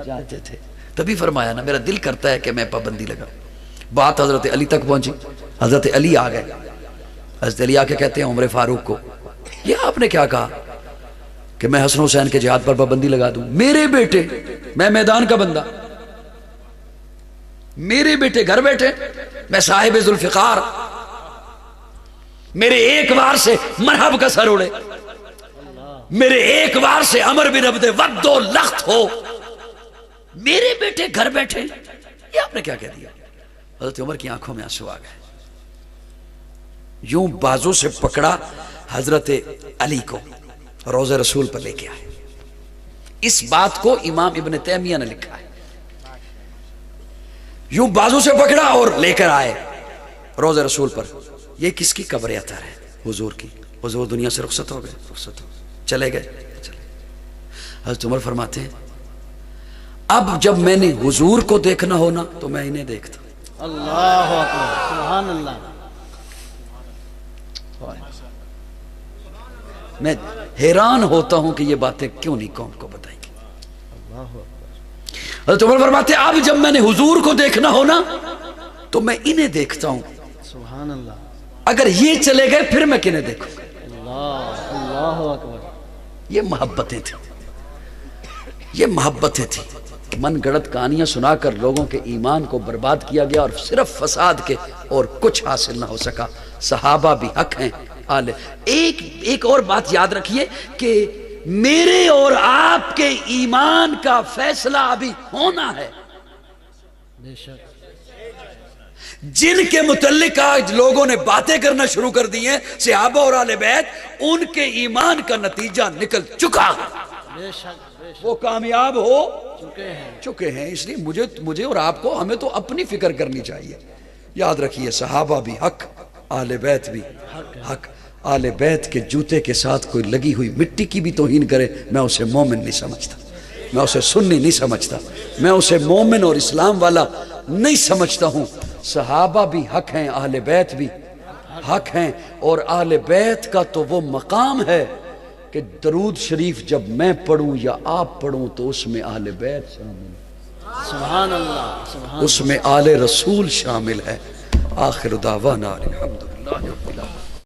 جاتے تھے، تبھی فرمایا نا میرا دل کرتا ہے کہ میں پابندی لگاؤں۔ بات حضرت علی تک پہنچی، حضرت علی آ گئے، حضرت علی آ کے کہتے ہیں عمر فاروق کو یہ آپ نے کیا کہا کہ میں حسن حسین کے جہاد پر پابندی لگا دوں؟ میرے بیٹے، میں میدان کا بندہ، میرے بیٹے گھر بیٹھے، میں صاحب ذوالفقار، میرے ایک وار سے مرحب کا سر اڑے، میرے ایک وار سے امر بن عبد ود و لخت ہو، میرے بیٹے گھر بیٹھے، یہ آپ نے کیا کہہ دیا؟ حضرت عمر کی آنکھوں میں آنسو آ گئے، یوں بازو سے پکڑا حضرت علی کو، روضہ رسول پر لے کے آئے۔ اس بات کو امام ابن تیمیہ نے لکھا ہے، یوں بازو سے پکڑا اور لے کر آئے روضہ رسول پر۔ یہ کس کی قبر اطہر ہے؟ حضور کی۔ حضور دنیا سے رخصت ہو گئے، رخصت ہو چلے گئے، چلے۔ حضرت عمر فرماتے ہیں اب جب میں نے حضور کو دیکھنا ہونا تو میں انہیں دیکھتا۔ اللہ اکبر، سبحان اللہ۔ میں حیران ہوتا ہوں کہ یہ باتیں کیوں نہیں قوم کو بتائیں گی۔ حضرت عمر فرماتے ہیں اب جب میں نے حضور کو دیکھنا ہونا تو میں انہیں دیکھتا ہوں، سبحان اللہ۔ اگر یہ چلے گئے پھر میں کنہیں دیکھوں۔ اللہ اکبر۔ یہ محبتیں تھیں، یہ محبتیں تھیں۔ من گڑت کہانیاں سنا کر لوگوں کے ایمان کو برباد کیا گیا اور صرف فساد کے اور کچھ حاصل نہ ہو سکا۔ صحابہ بھی حق ہیں، آلے۔ ایک اور بات یاد رکھیے کہ میرے اور آپ کے ایمان کا فیصلہ ابھی ہونا ہے۔ بے شک۔ جن کے متعلق آج لوگوں نے باتیں کرنا شروع کر دی ہیں صحابہ اور آل بیت، ان کے ایمان کا نتیجہ نکل چکا ہے، بے شک، بے شک، وہ کامیاب ہو چکے ہیں۔ اس لیے مجھے اور آپ کو ہمیں تو اپنی فکر کرنی چاہیے۔ یاد رکھیے صحابہ بھی حق، آل بیت بھی حق۔ آل بیت کے جوتے کے ساتھ کوئی لگی ہوئی مٹی کی بھی توہین کرے میں اسے مومن نہیں سمجھتا، میں اسے سنی نہیں سمجھتا، میں اسے مومن اور اسلام والا نہیں سمجھتا ہوں۔ صحابہ بھی حق ہیں، اہل بیت بھی حق ہیں، اور اہل بیت کا تو وہ مقام ہے کہ درود شریف جب میں پڑھوں یا آپ پڑھوں تو اس میں اہل بیت شامل ہے، سبحان اللہ، سبحان اس میں آل رسول شامل ہے۔ آخر دعوانا